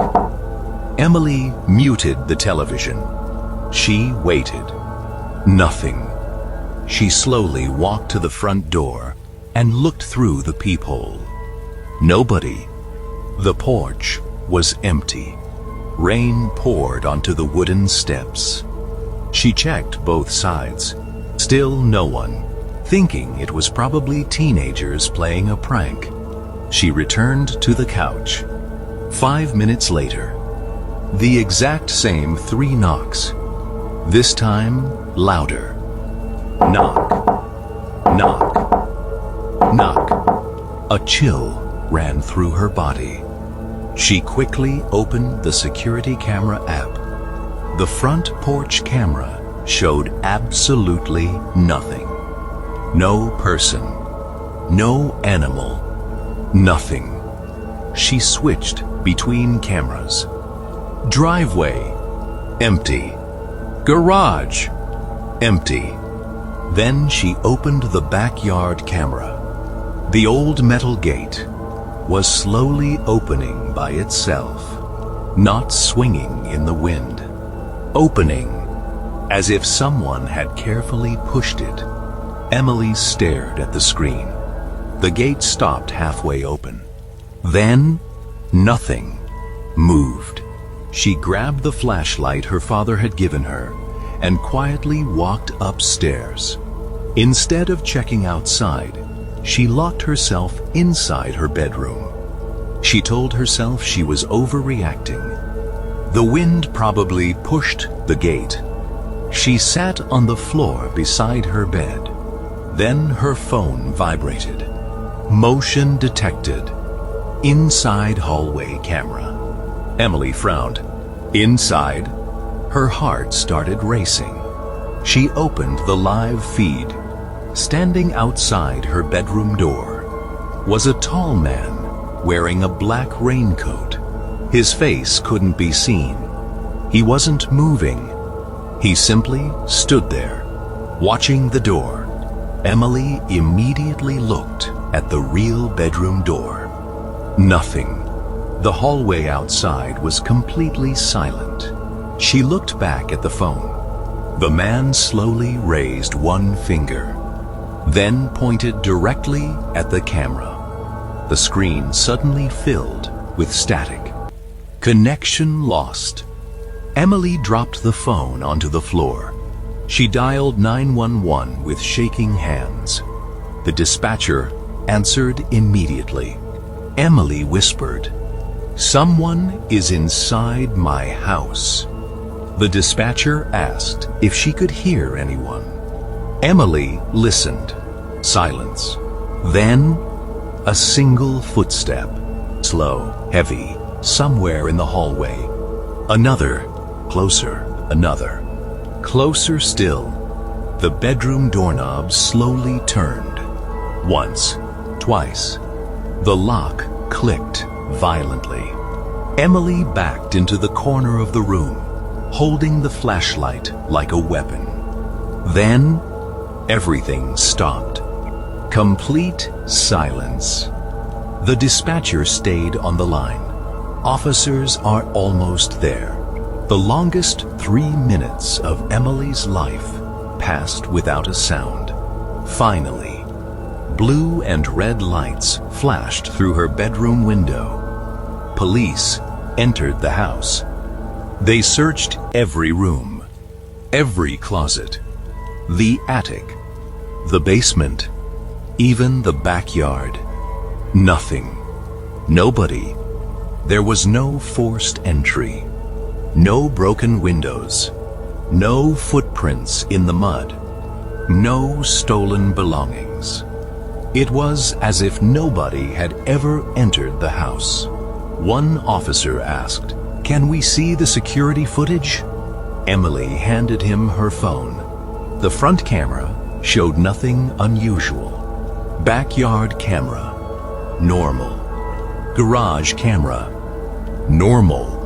Emily muted the television. She waited. Nothing. She slowly walked to the front door and looked through the peephole. Nobody. The porch was empty. Rain poured onto the wooden steps. She checked both sides. Still no one, thinking it was probably teenagers playing a prank. She returned to the couch. 5 minutes later, the exact same 3 knocks. This time, louder. Knock, knock, knock. A chill ran through her body. She quickly opened the security camera app. The front porch camera showed absolutely nothing. No person, no animal, nothing. She switched between cameras. Driveway, empty. Garage, empty. Then she opened the backyard camera. The old metal gate was slowly opening by itself, not swinging in the wind. Opening, as if someone had carefully pushed it. Emily stared at the screen. The gate stopped halfway open. Then, nothing moved. She grabbed the flashlight her father had given her and quietly walked upstairs. Instead of checking outside, she locked herself inside her bedroom. She told herself she was overreacting. The wind probably pushed the gate. She sat on the floor beside her bed. Then her phone vibrated. Motion detected. Inside hallway camera. Emily frowned. Inside, her heart started racing. She opened the live feed. Standing outside her bedroom door was a tall man wearing a black raincoat. His face couldn't be seen. He wasn't moving. He simply stood there, watching the door. Emily immediately looked at the real bedroom door. Nothing. The hallway outside was completely silent. She looked back at the phone. The man slowly raised one finger, then pointed directly at the camera. The screen suddenly filled with static. Connection lost. Emily dropped the phone onto the floor. She dialed 911 with shaking hands. The dispatcher answered immediately. Emily whispered, "Someone is inside my house." The dispatcher asked if she could hear anyone. Emily listened. Silence. Then, a single footstep. Slow, heavy, somewhere in the hallway. Another. Closer. Another. Closer still. The bedroom doorknob slowly turned. Once. Twice. The lock clicked violently. Emily backed into the corner of the room, holding the flashlight like a weapon. Then, everything stopped. Complete silence. The dispatcher stayed on the line. Officers are almost there. The longest 3 minutes of Emily's life passed without a sound. Finally, blue and red lights flashed through her bedroom window. Police entered the house. They searched every room, every closet, the attic, the basement, even the backyard. Nothing. Nobody. There was no forced entry. No broken windows. No footprints in the mud. No stolen belongings. It was as if nobody had ever entered the house. One officer asked, "Can we see the security footage?" Emily handed him her phone. The front camera showed nothing unusual. Backyard camera, normal. Garage camera, normal.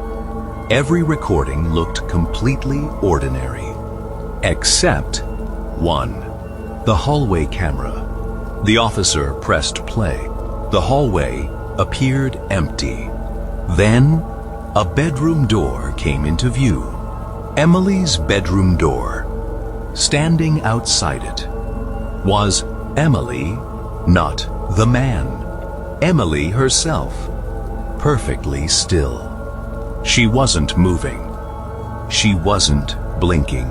Every recording looked completely ordinary. Except one. The hallway camera. The officer pressed play. The hallway appeared empty. Then, a bedroom door came into view. Emily's bedroom door. Standing outside it was Emily, not the man. Emily herself, perfectly still. She wasn't moving. She wasn't blinking.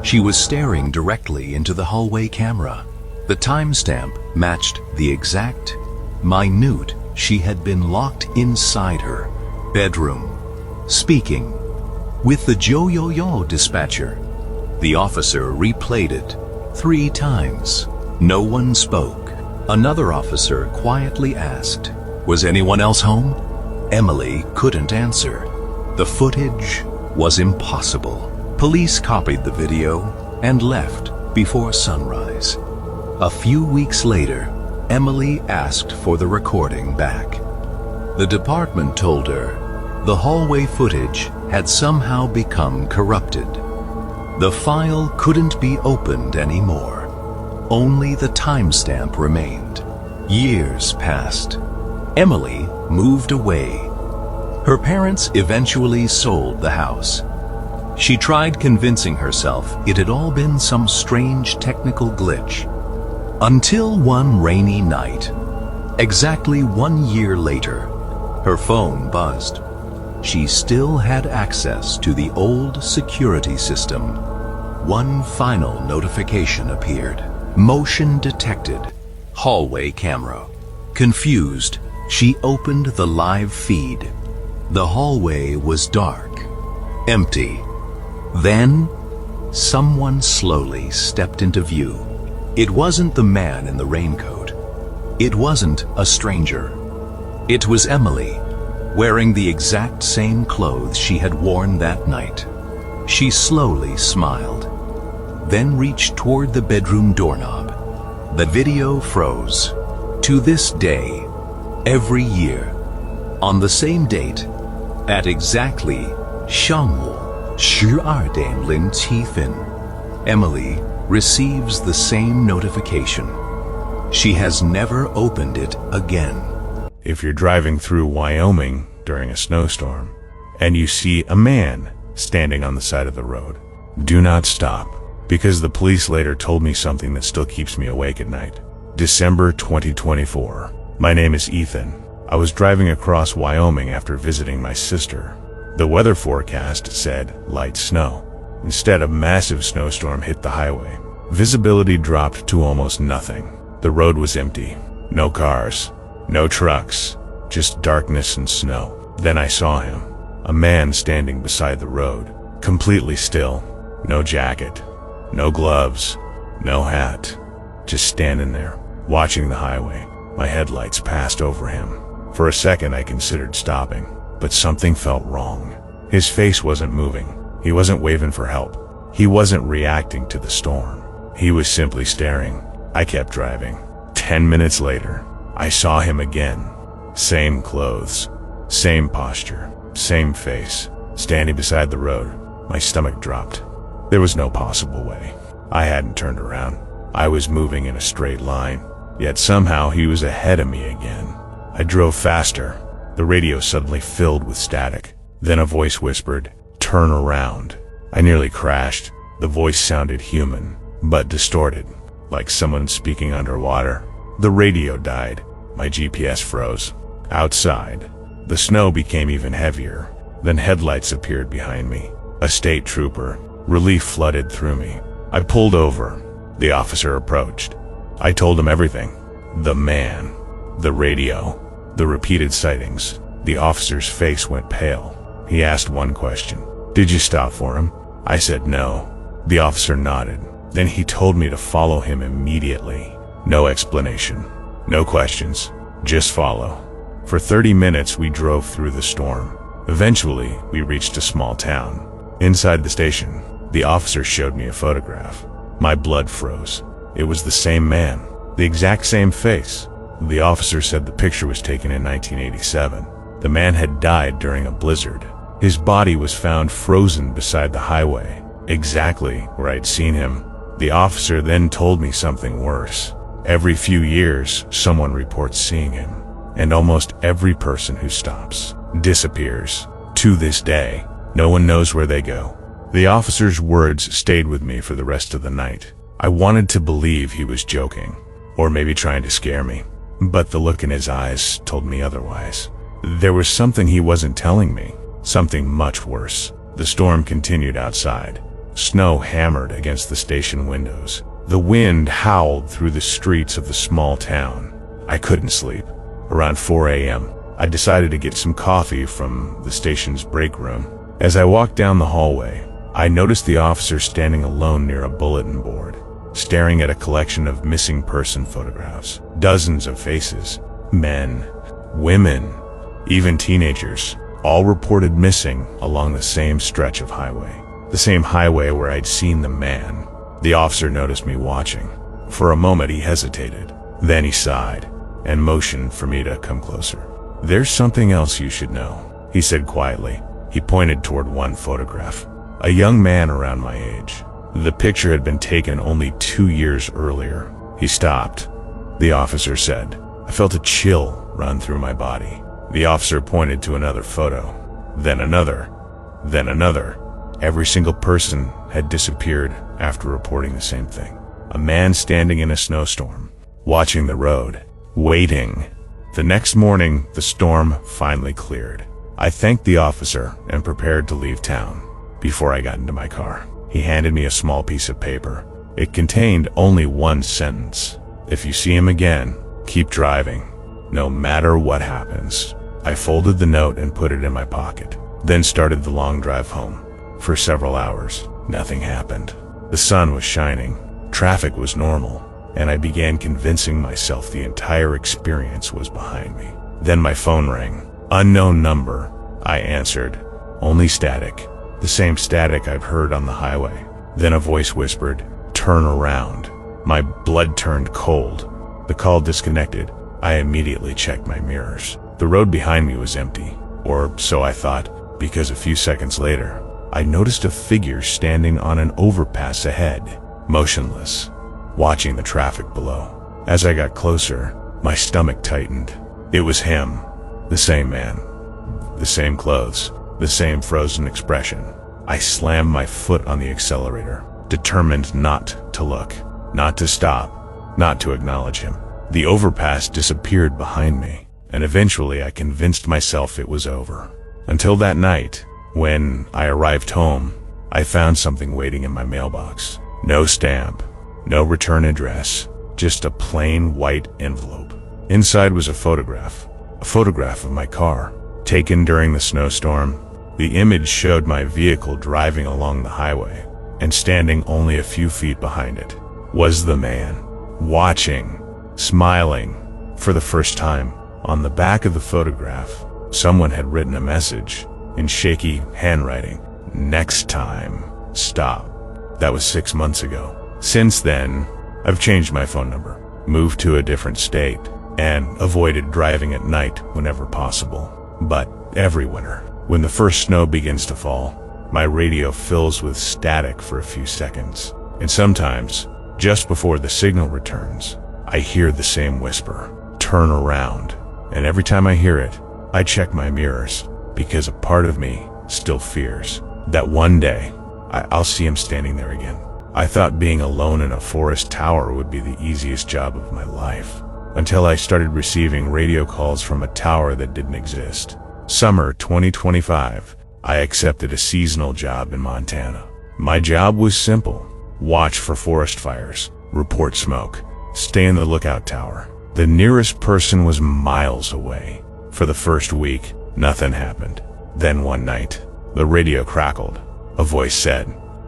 She was staring directly into the hallway camera. The timestamp matched the exact minute she had been locked inside her bedroom, speaking with the Yo dispatcher. The officer replayed it 3 times. No one spoke. Another officer quietly asked, "Was anyone else home?" Emily couldn't answer. The footage was impossible. Police copied the video and left before sunrise. A few weeks later, Emily asked for the recording back. The department told her the hallway footage had somehow become corrupted. The file couldn't be opened anymore. Only the timestamp remained. Years passed. Emily moved away. Her parents eventually sold the house. She tried convincing herself it had all been some strange technical glitch. Until one rainy night, exactly 1 year later, her phone buzzed. She still had access to the old security system. One final notification appeared. Motion detected. Hallway camera. Confused, she opened the live feed. The hallway was dark, empty. Then, someone slowly stepped into view. It wasn't the man in the raincoat. It wasn't a stranger. It was Emily, wearing the exact same clothes she had worn that night. She slowly smiled, then reached toward the bedroom doorknob. The video froze. To this day, every year, on the same date, at exactly 上午12:07分, Emily receives the same notification. She has never opened it again. If you're driving through Wyoming during a snowstorm and you see a man standing on the side of the road, do not stop, because the police later told me something that still keeps me awake at night. December 2024. My name is Ethan. I was driving across Wyoming after visiting my sister. The weather forecast said light snow. Instead, a massive snowstorm hit the highway. Visibility dropped to almost nothing. The road was empty. No cars, no trucks, just darkness and snow. Then I saw him, a man standing beside the road, completely still. No jacket, no gloves, no hat, just standing there, watching the highway. My headlights passed over him. For a second I considered stopping, but something felt wrong. His face wasn't moving. He wasn't waving for help. He wasn't reacting to the storm. He was simply staring. I kept driving. 10 minutes later, I saw him again. Same clothes, same posture, same face, standing beside the road. My stomach dropped. There was no possible way. I hadn't turned around. I was moving in a straight line, yet somehow he was ahead of me again. I drove faster. The radio suddenly filled with static. Then a voice whispered, "Turn around." I nearly crashed. The voice sounded human, but distorted, like someone speaking underwater. The radio died. My GPS froze. Outside, the snow became even heavier. Then headlights appeared behind me. A state trooper. Relief flooded through me. I pulled over. The officer approached. I told him everything. The man, the radio, the repeated sightings. The officer's face went pale. He asked one question. "Did you stop for him?" I said no. The officer nodded. Then he told me to follow him immediately. No explanation, no questions, just follow. For 30 minutes we drove through the storm. Eventually, we reached a small town. Inside the station, the officer showed me a photograph. My blood froze. It was the same man, the exact same face. The officer said the picture was taken in 1987. The man had died during a blizzard. His body was found frozen beside the highway, exactly where I'd seen him. The officer then told me something worse. Every few years, someone reports seeing him, and almost every person who stops disappears. To this day, no one knows where they go. The officer's words stayed with me for the rest of the night. I wanted to believe he was joking, or maybe trying to scare me, but the look in his eyes told me otherwise. There was something he wasn't telling me, something much worse. The storm continued outside. Snow hammered against the station windows. The wind howled through the streets of the small town. I couldn't sleep. Around 4 a.m., I decided to get some coffee from the station's break room. As I walked down the hallway, I noticed the officer standing alone near a bulletin board, staring at a collection of missing person photographs. Dozens of faces, men, women, even teenagers, all reported missing along the same stretch of highway. The same highway where I'd seen the man. The officer noticed me watching. For a moment he hesitated. Then he sighed and motioned for me to come closer. "There's something else you should know," he said quietly. He pointed toward one photograph. A young man around my age. The picture had been taken only 2 years earlier. He stopped. The officer said. I felt a chill run through my body. The officer pointed to another photo. Then another. Then another. Every single person had disappeared after reporting the same thing. A man standing in a snowstorm, watching the road, waiting. The next morning, the storm finally cleared. I thanked the officer and prepared to leave town. Before I got into my car, he handed me a small piece of paper. It contained only one sentence. "If you see him again, keep driving, no matter what happens." I folded the note and put it in my pocket, then started the long drive home. For several hours, nothing happened. The sun was shining, traffic was normal, and I began convincing myself the entire experience was behind me. Then my phone rang. Unknown number. I answered. Only static. The same static I've heard on the highway. Then a voice whispered, "Turn around." My blood turned cold. The call disconnected. I immediately checked my mirrors. The road behind me was empty, or so I thought, because a few seconds later, I noticed a figure standing on an overpass ahead, motionless, watching the traffic below. As I got closer, my stomach tightened. It was him, the same man, the same clothes, the same frozen expression. I slammed my foot on the accelerator, determined not to look, not to stop, not to acknowledge him. The overpass disappeared behind me, and eventually I convinced myself it was over. Until that night, when I arrived home, I found something waiting in my mailbox. No stamp, no return address, just a plain white envelope. Inside was a photograph of my car, taken during the snowstorm. The image showed my vehicle driving along the highway, and standing only a few feet behind it was the man, watching, smiling. For the first time, on the back of the photograph, someone had written a message in shaky handwriting. "Next time, stop." That was 6 months ago. Since then, I've changed my phone number, moved to a different state, and avoided driving at night whenever possible. But every winter, when the first snow begins to fall, my radio fills with static for a few seconds. And sometimes, just before the signal returns, I hear the same whisper, "Turn around." And every time I hear it, I check my mirrors, because a part of me still fears that one day I'll see him standing there again. I thought being alone in a forest tower would be the easiest job of my life, until I started receiving radio calls from a tower that didn't exist. Summer 2025, I accepted a seasonal job in Montana. My job was simple: watch for forest fires, report smoke, stay in the lookout tower. The nearest person was miles away. For the first week, nothing happened. Then one night, the radio crackled. A voice said,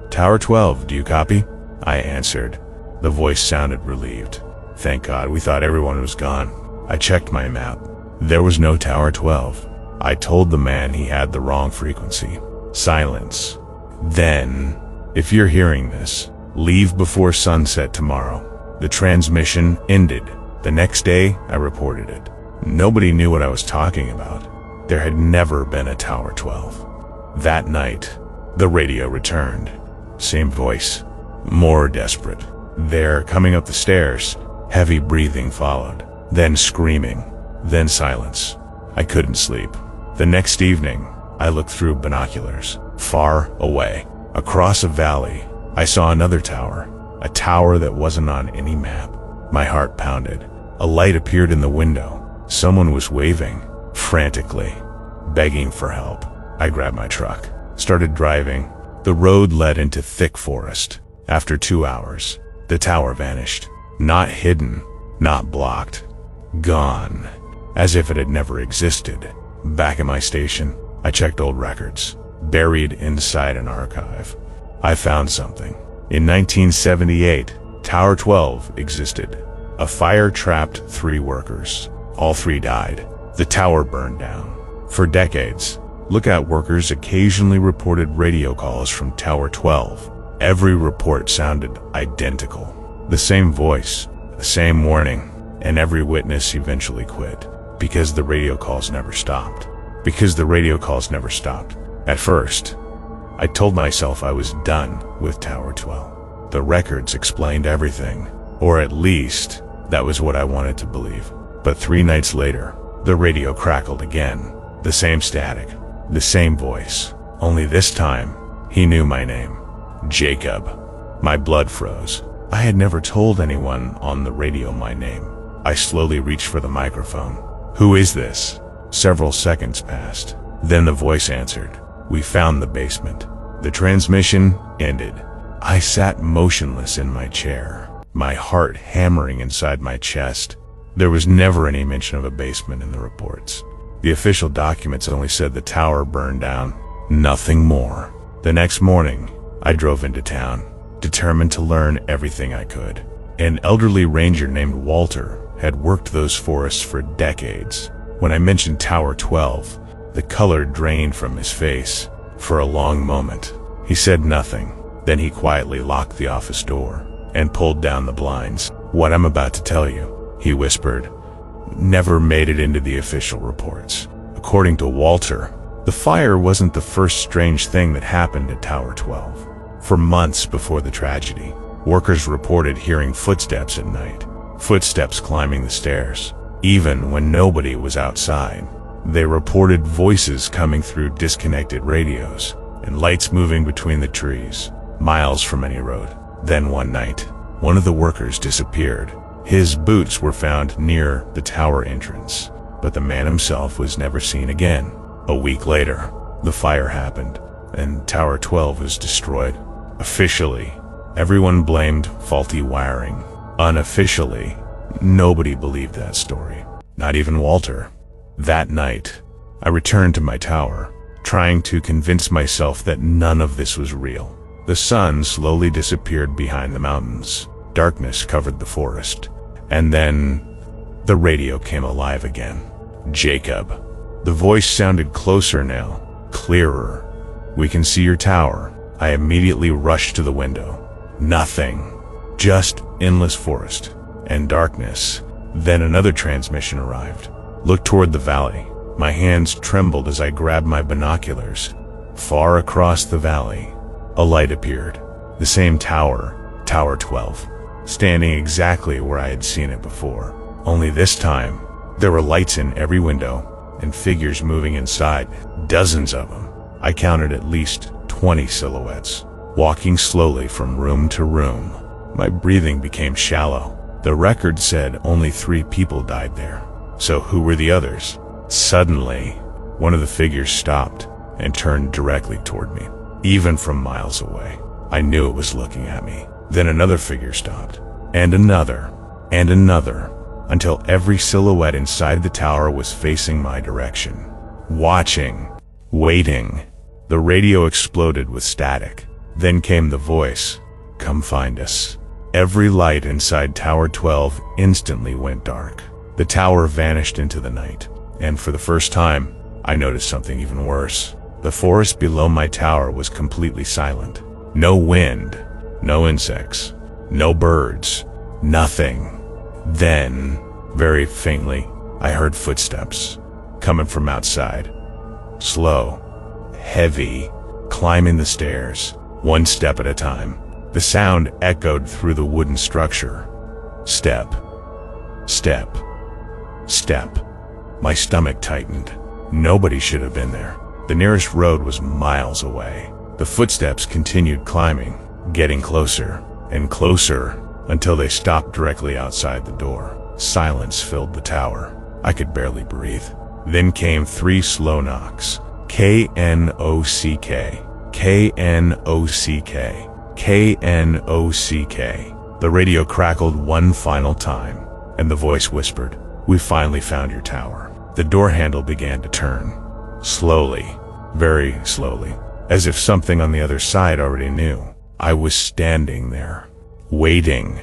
"Tower 12, do you copy?" I answered. The voice sounded relieved. "Thank God, we thought everyone was gone." I checked my map. There was no Tower 12. I told the man he had the wrong frequency. Silence. Then, "If you're hearing this, leave before sunset tomorrow." The transmission ended. The next day, I reported it. Nobody knew what I was talking about. There had never been a Tower 12. That night, the radio returned. Same voice, more desperate. There, coming up the stairs, heavy breathing followed, then screaming, then silence. I couldn't sleep. The next evening, I looked through binoculars. Far away, across a valley, I saw another tower, a tower that wasn't on any map. My heart pounded. A light appeared in the window. Someone was waving, frantically, begging for help. I grabbed my truck, started driving. The road led into thick forest. After 2 hours, the tower vanished. Not hidden, not blocked. Gone, as if it had never existed. Back at my station, I checked old records, buried inside an archive. I found something. In 1978, Tower 12 existed. A fire trapped 3 workers. All 3 died. The tower burned down. For decades, lookout workers occasionally reported radio calls from Tower 12. Every report sounded identical. The same voice, the same warning, and every witness eventually quit. Because the radio calls never stopped. At first, I told myself I was done with Tower 12. The records explained everything, or at least, that was what I wanted to believe. But 3 nights later, the radio crackled again. The same static, the same voice. Only this time, he knew my name. Jacob. My blood froze. I had never told anyone on the radio my name. I slowly reached for the microphone. "Who is this?" Several seconds passed. Then the voice answered. "We found the basement." The transmission ended. I sat motionless in my chair, my heart hammering inside my chest. There was never any mention of a basement in the reports. The official documents only said the tower burned down. Nothing more. The next morning, I drove into town, determined to learn everything I could. An elderly ranger named Walter had worked those forests for decades. When I mentioned Tower 12, the color drained from his face. For a long moment, he said nothing. Then he quietly locked the office door and pulled down the blinds. "What I'm about to tell you," he whispered, "never made it into the official reports." According to Walter, the fire wasn't the first strange thing that happened at Tower 12. For months before the tragedy, workers reported hearing footsteps at night, footsteps climbing the stairs, even when nobody was outside. They reported voices coming through disconnected radios and lights moving between the trees, miles from any road. Then one night, one of the workers disappeared. His boots were found near the tower entrance, but the man himself was never seen again. A week later, the fire happened, and Tower 12 was destroyed. Officially, everyone blamed faulty wiring. Unofficially, nobody believed that story, not even Walter. That night, I returned to my tower, trying to convince myself that none of this was real. The sun slowly disappeared behind the mountains. Darkness covered the forest. And then, the radio came alive again. "Jacob." The voice sounded closer now, clearer. "We can see your tower." I immediately rushed to the window. Nothing. Just endless forest and darkness. Then another transmission arrived. Looked toward the valley. My hands trembled as I grabbed my binoculars. Far across the valley, a light appeared. The same tower, Tower 12, standing exactly where I had seen it before. Only this time, there were lights in every window and figures moving inside, dozens of them. I counted at least 20 silhouettes, walking slowly from room to room. My breathing became shallow. The record said only 3 people died there. So who were the others? Suddenly, one of the figures stopped and turned directly toward me. Even from miles away, I knew it was looking at me. Then another figure stopped, and another, until every silhouette inside the tower was facing my direction. Watching, waiting. The radio exploded with static. Then came the voice, "Come find us." Every light inside Tower 12 instantly went dark. The tower vanished into the night, and for the first time, I noticed something even worse. The forest below my tower was completely silent. No wind, no insects, no birds, nothing. Then, very faintly, I heard footsteps coming from outside. Slow, heavy, climbing the stairs, one step at a time. The sound echoed through the wooden structure. Step, step, step. My stomach tightened. Nobody should have been there. The nearest road was miles away. The footsteps continued climbing, getting closer and closer until they stopped directly outside the door. Silence filled the tower. I could barely breathe. Then came 3 slow knocks. K-N-O-C-K, K-N-O-C-K, K-N-O-C-K. The radio crackled one final time, and the voice whispered, "We finally found your tower." The door handle began to turn. Slowly, very slowly, as if something on the other side already knew. I was standing there, waiting.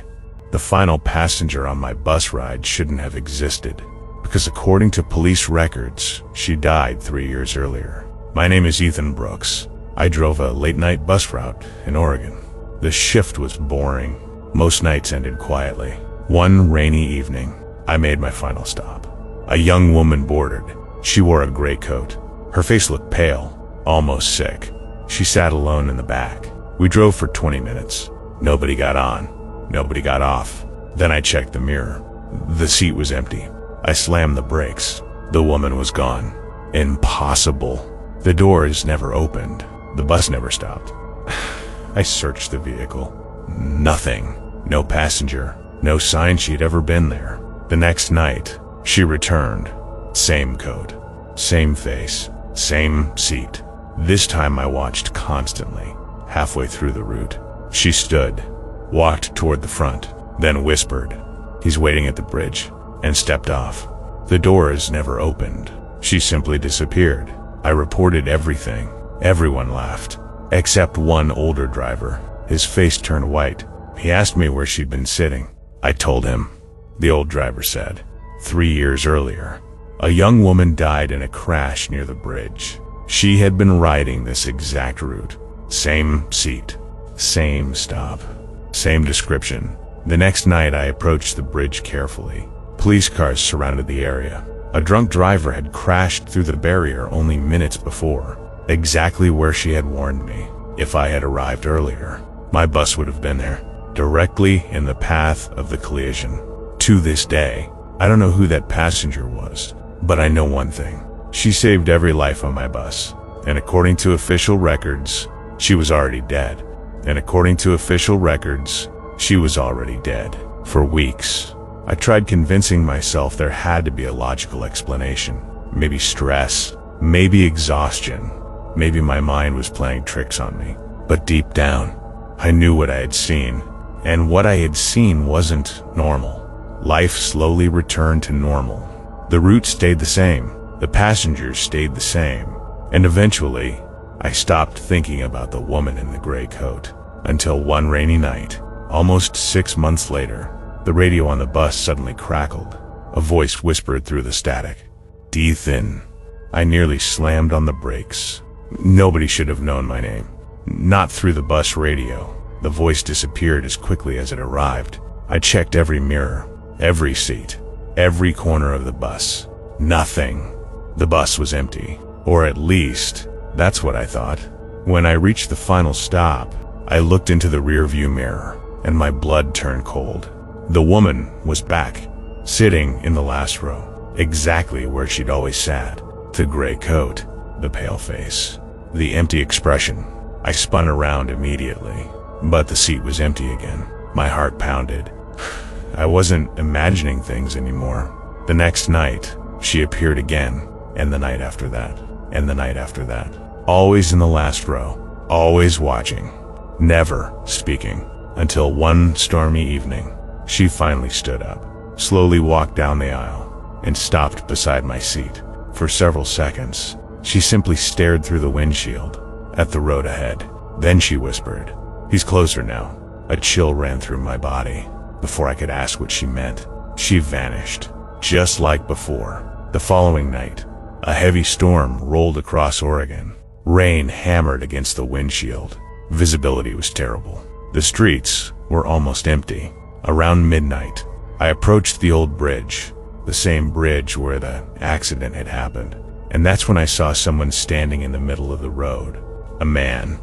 The final passenger on my bus ride shouldn't have existed, because according to police records, she died 3 years earlier. My name is Ethan Brooks. I drove a late-night bus route in Oregon. The shift was boring. Most nights ended quietly. One rainy evening, I made my final stop. A young woman boarded. She wore a gray coat. Her face looked pale, almost sick. She sat alone in the back. We drove for 20 minutes. Nobody got on. Nobody got off. Then I checked the mirror. The seat was empty. I slammed the brakes. The woman was gone. Impossible. The doors never opened. The bus never stopped. I searched the vehicle. Nothing. No passenger. No sign she'd ever been there. The next night, she returned. Same coat. Same face. Same seat. This time I watched constantly. Halfway through the route, she stood, walked toward the front, then whispered, "He's waiting at the bridge," and stepped off. The doors never opened. She simply disappeared. I reported everything. Everyone laughed, except one older driver. His face turned white. He asked me where she'd been sitting. I told him. The old driver said, 3 years earlier, a young woman died in a crash near the bridge. She had been riding this exact route. Same seat, same stop, same description. The next night I approached the bridge carefully. Police cars surrounded the area. A drunk driver had crashed through the barrier only minutes before, exactly where she had warned me. If I had arrived earlier, my bus would have been there, directly in the path of the collision. To this day, I don't know who that passenger was, but I know one thing. She saved every life on my bus, and according to official records, she was already dead. And according to official records, she was already dead. For weeks, I tried convincing myself there had to be a logical explanation. Maybe stress, maybe exhaustion, maybe my mind was playing tricks on me. But deep down, I knew what I had seen, and what I had seen wasn't normal. Life slowly returned to normal. The route stayed the same, the passengers stayed the same, and eventually, I stopped thinking about the woman in the gray coat. Until one rainy night, almost 6 months later, the radio on the bus suddenly crackled. A voice whispered through the static, "Ethan." I nearly slammed on the brakes. Nobody should have known my name. Not through the bus radio. The voice disappeared as quickly as it arrived. I checked every mirror, every seat, every corner of the bus. Nothing. The bus was empty. Or at least, that's what I thought. When I reached the final stop, I looked into the rearview mirror, and my blood turned cold. The woman was back, sitting in the last row, exactly where she'd always sat. The gray coat, the pale face, the empty expression. I spun around immediately, but the seat was empty again. My heart pounded. I wasn't imagining things anymore. The next night, she appeared again, and the night after that, and the night after that. Always in the last row, always watching, never speaking, until one stormy evening, she finally stood up, slowly walked down the aisle, and stopped beside my seat. For several seconds, she simply stared through the windshield at the road ahead. Then she whispered, "He's closer now." A chill ran through my body. Before I could ask what she meant, she vanished, just like before. The following night, a heavy storm rolled across Oregon. Rain hammered against the windshield. Visibility was terrible. The streets were almost empty. Around midnight, I approached the old bridge, the same bridge where the accident had happened. And that's when I saw someone standing in the middle of the road. A man,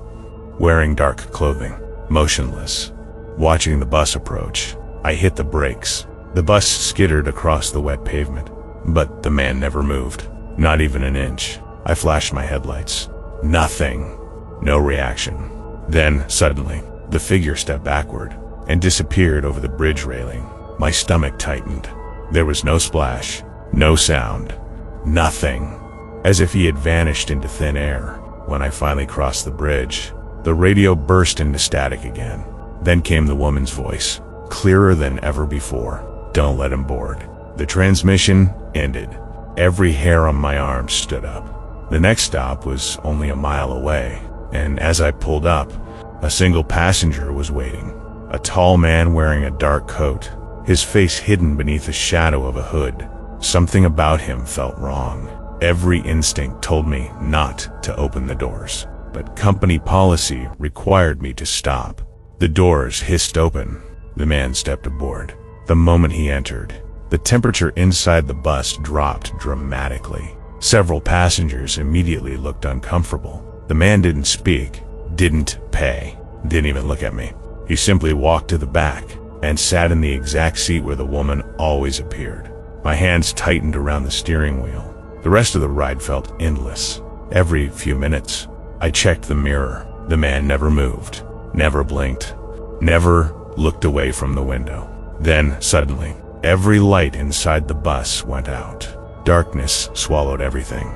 wearing dark clothing, motionless, watching the bus approach. I hit the brakes. The bus skittered across the wet pavement, but the man never moved, not even an inch. I flashed my headlights. Nothing. No reaction. Then, suddenly, the figure stepped backward and disappeared over the bridge railing. My stomach tightened. There was no splash, no sound, nothing. As if he had vanished into thin air. When I finally crossed the bridge, the radio burst into static again. Then came the woman's voice, clearer than ever before. "Don't let him board." The transmission ended. Every hair on my arm stood up. The next stop was only a mile away, and as I pulled up, a single passenger was waiting. A tall man wearing a dark coat, his face hidden beneath the shadow of a hood. Something about him felt wrong. Every instinct told me not to open the doors, but company policy required me to stop. The doors hissed open. The man stepped aboard. The moment he entered, the temperature inside the bus dropped dramatically. Several passengers immediately looked uncomfortable. The man didn't speak, didn't pay, didn't even look at me. He simply walked to the back and sat in the exact seat where the woman always appeared. My hands tightened around the steering wheel. The rest of the ride felt endless. Every few minutes, I checked the mirror. The man never moved, never blinked, never looked away from the window. Then, suddenly, every light inside the bus went out. Darkness swallowed everything.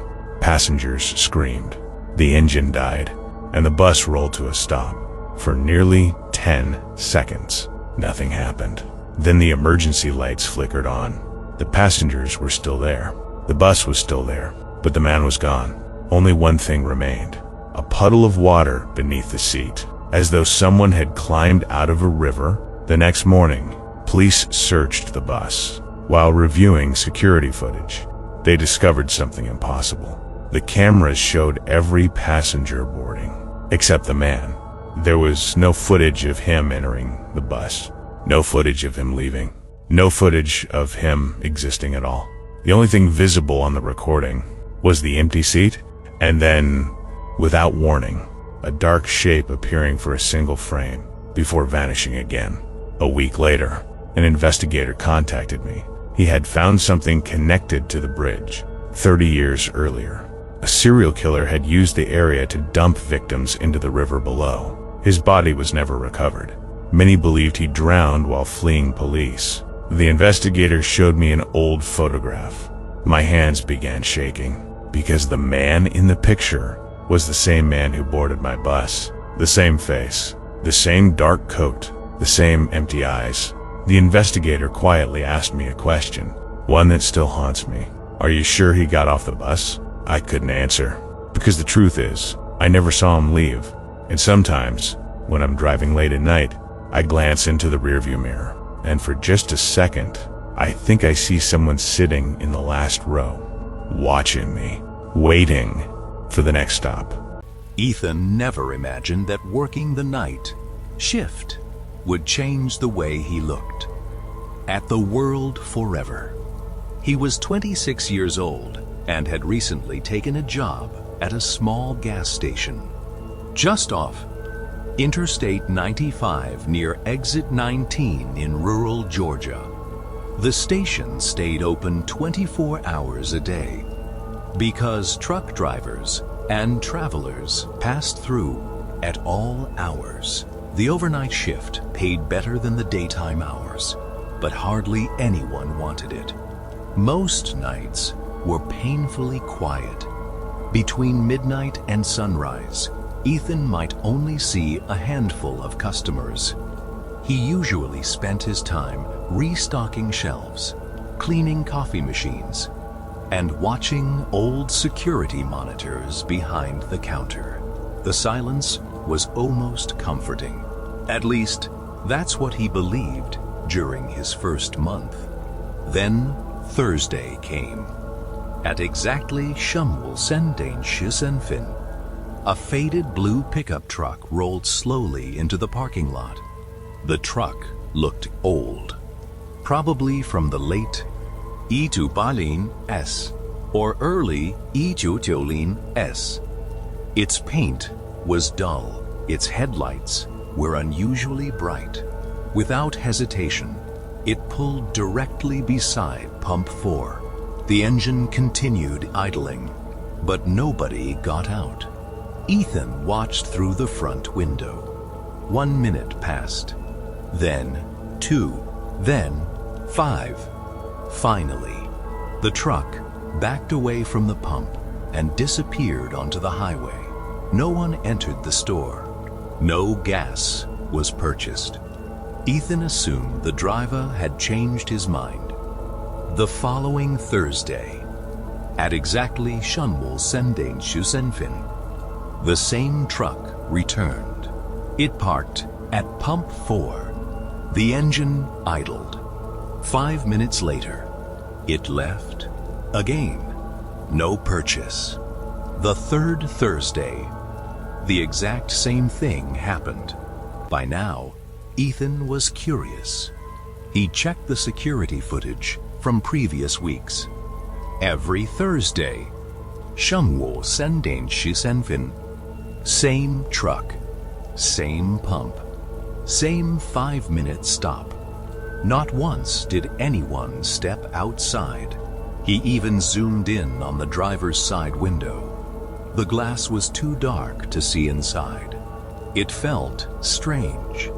Passengers screamed. The engine died, and the bus rolled to a stop. For nearly 10 seconds, nothing happened. Then the emergency lights flickered on. The passengers were still there. The bus was still there, but the man was gone. Only one thing remained, a puddle of water beneath the seat, as though someone had climbed out of a river. The next morning, police searched the bus. While reviewing security footage, they discovered something impossible. The cameras showed every passenger boarding, except the man. There was no footage of him entering the bus, no footage of him leaving, no footage of him existing at all. The only thing visible on the recording was the empty seat, and then, without warning, a dark shape appearing for a single frame before vanishing again. A week later, an investigator contacted me. He had found something connected to the bridge. 30 years earlier, a serial killer had used the area to dump victims into the river below. His body was never recovered. Many believed he drowned while fleeing police. The investigator showed me an old photograph. My hands began shaking, because the man in the picture was the same man who boarded my bus. The same face, the same dark coat, the same empty eyes. The investigator quietly asked me a question, one that still haunts me. "Are you sure he got off the bus?" I couldn't answer, because the truth is, I never saw him leave. And sometimes, when I'm driving late at night, I glance into the rearview mirror, and for just a second, I think I see someone sitting in the last row, watching me, waiting for the next stop. Ethan never imagined that working the night shift would change the way he looked at the world forever. He was 26 years old and had recently taken a job at a small gas station just off Interstate 95 near Exit 19 in rural Georgia. The station stayed open 24 hours a day because truck drivers and travelers passed through at all hours. The overnight shift paid better than the daytime hours, but hardly anyone wanted it. Most nights were painfully quiet. Between midnight and sunrise, Ethan might only see a handful of customers. He usually spent his time restocking shelves, cleaning coffee machines, and watching old security monitors behind the counter. The silence was almost comforting. At least, that's what he believed during his first month. Then Thursday came. At exactly 15:10, a faded blue pickup truck rolled slowly into the parking lot. The truck looked old, probably from the late 1980s or early 1990s. Its paint was dull, its headlights were unusually bright. Without hesitation, it pulled directly beside Pump 4. The engine continued idling, but nobody got out. Ethan watched through the front window. 1 minute passed, then 2, then 5. Finally, the truck backed away from the pump and disappeared onto the highway. No one entered the store. No gas was purchased. Ethan assumed the driver had changed his mind. The following Thursday, at exactly 15:10, the same truck returned. It parked at Pump 4. The engine idled. 5 minutes later, it left again. No purchase. The third Thursday, the exact same thing happened. By now, Ethan was curious. He checked the security footage from previous weeks. Every Thursday, 15:10, same truck, same pump, same 5-minute stop. Not once did anyone step outside. He even zoomed in on the driver's side window. The glass was too dark to see inside. It felt strange,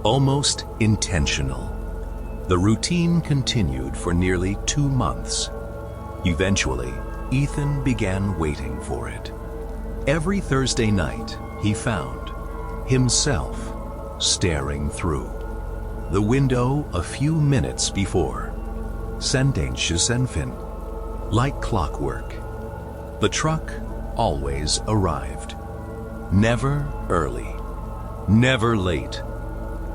almost intentional. The routine continued for nearly 2 months. Eventually, Ethan began waiting for it. Every Thursday night, he found himself staring through the window a few minutes before 15:10. Like clockwork, the truck always arrived. Never early, never late.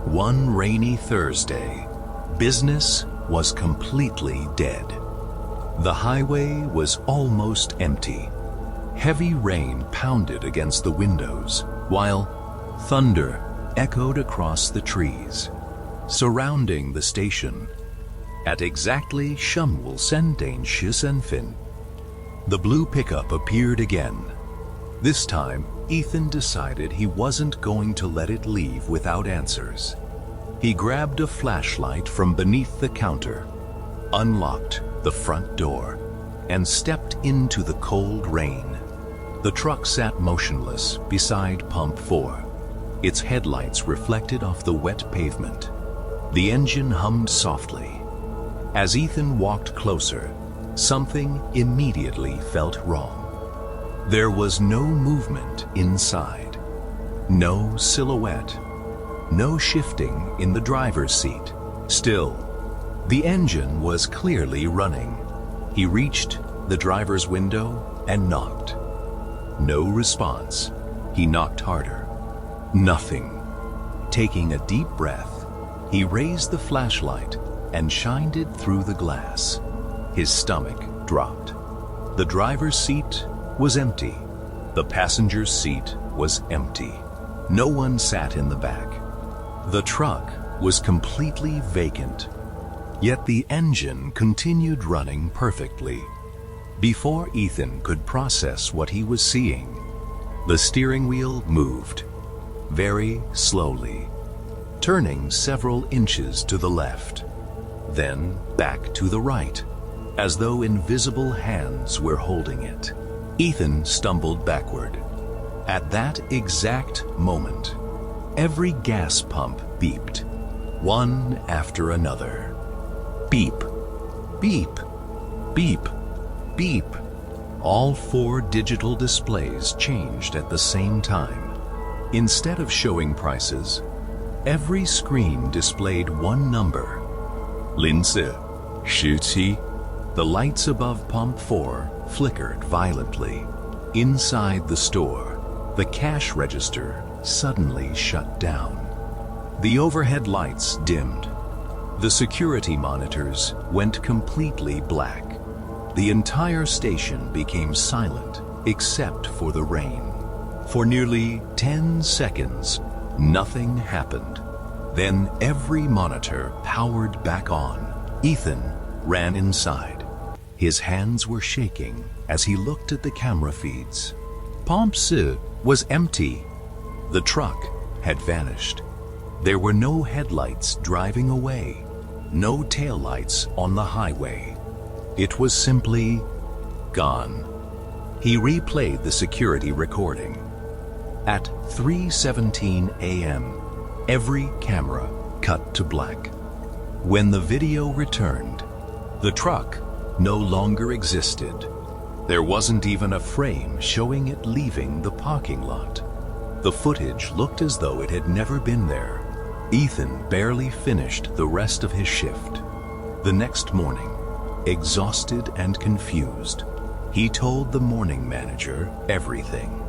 One rainy Thursday, business was completely dead. The highway was almost empty. Heavy rain pounded against the windows, while thunder echoed across the trees surrounding the station. At exactly 15:10, the blue pickup appeared again. This time, Ethan decided he wasn't going to let it leave without answers. He grabbed a flashlight from beneath the counter, unlocked the front door, and stepped into the cold rain. The truck sat motionless beside Pump 4. Its headlights reflected off the wet pavement. The engine hummed softly. As Ethan walked closer, something immediately felt wrong. There was no movement inside, no silhouette, no shifting in the driver's seat. Still, the engine was clearly running. He reached the driver's window and knocked. No response. He knocked harder. Nothing. Taking a deep breath, he raised the flashlight and shined it through the glass. His stomach dropped. The driver's seat was empty. The passenger's seat was empty. No one sat in the back. The truck was completely vacant. Yet the engine continued running perfectly. Before Ethan could process what he was seeing, the steering wheel moved, very slowly, turning several inches to the left, then back to the right, as though invisible hands were holding it. Ethan stumbled backward. At that exact moment, every gas pump beeped, one after another. Beep, beep, beep, beep. All 4 digital displays changed at the same time. Instead of showing prices, every screen displayed one number. 17. The lights above Pump 4 flickered violently. Inside the store, the cash register suddenly shut down. The overhead lights dimmed. The security monitors went completely black. The entire station became silent except for the rain. For nearly 10 seconds, nothing happened. Then every monitor powered back on. Ethan ran inside. His hands were shaking as he looked at the camera feeds. Pompe Sud was empty. The truck had vanished. There were no headlights driving away, no taillights on the highway. It was simply gone. He replayed the security recording. At 3:17 a.m., every camera cut to black. When the video returned, the truck no longer existed. There wasn't even a frame showing it leaving the parking lot. The footage looked as though it had never been there. Ethan barely finished the rest of his shift. The next morning, exhausted and confused, he told the morning manager everything.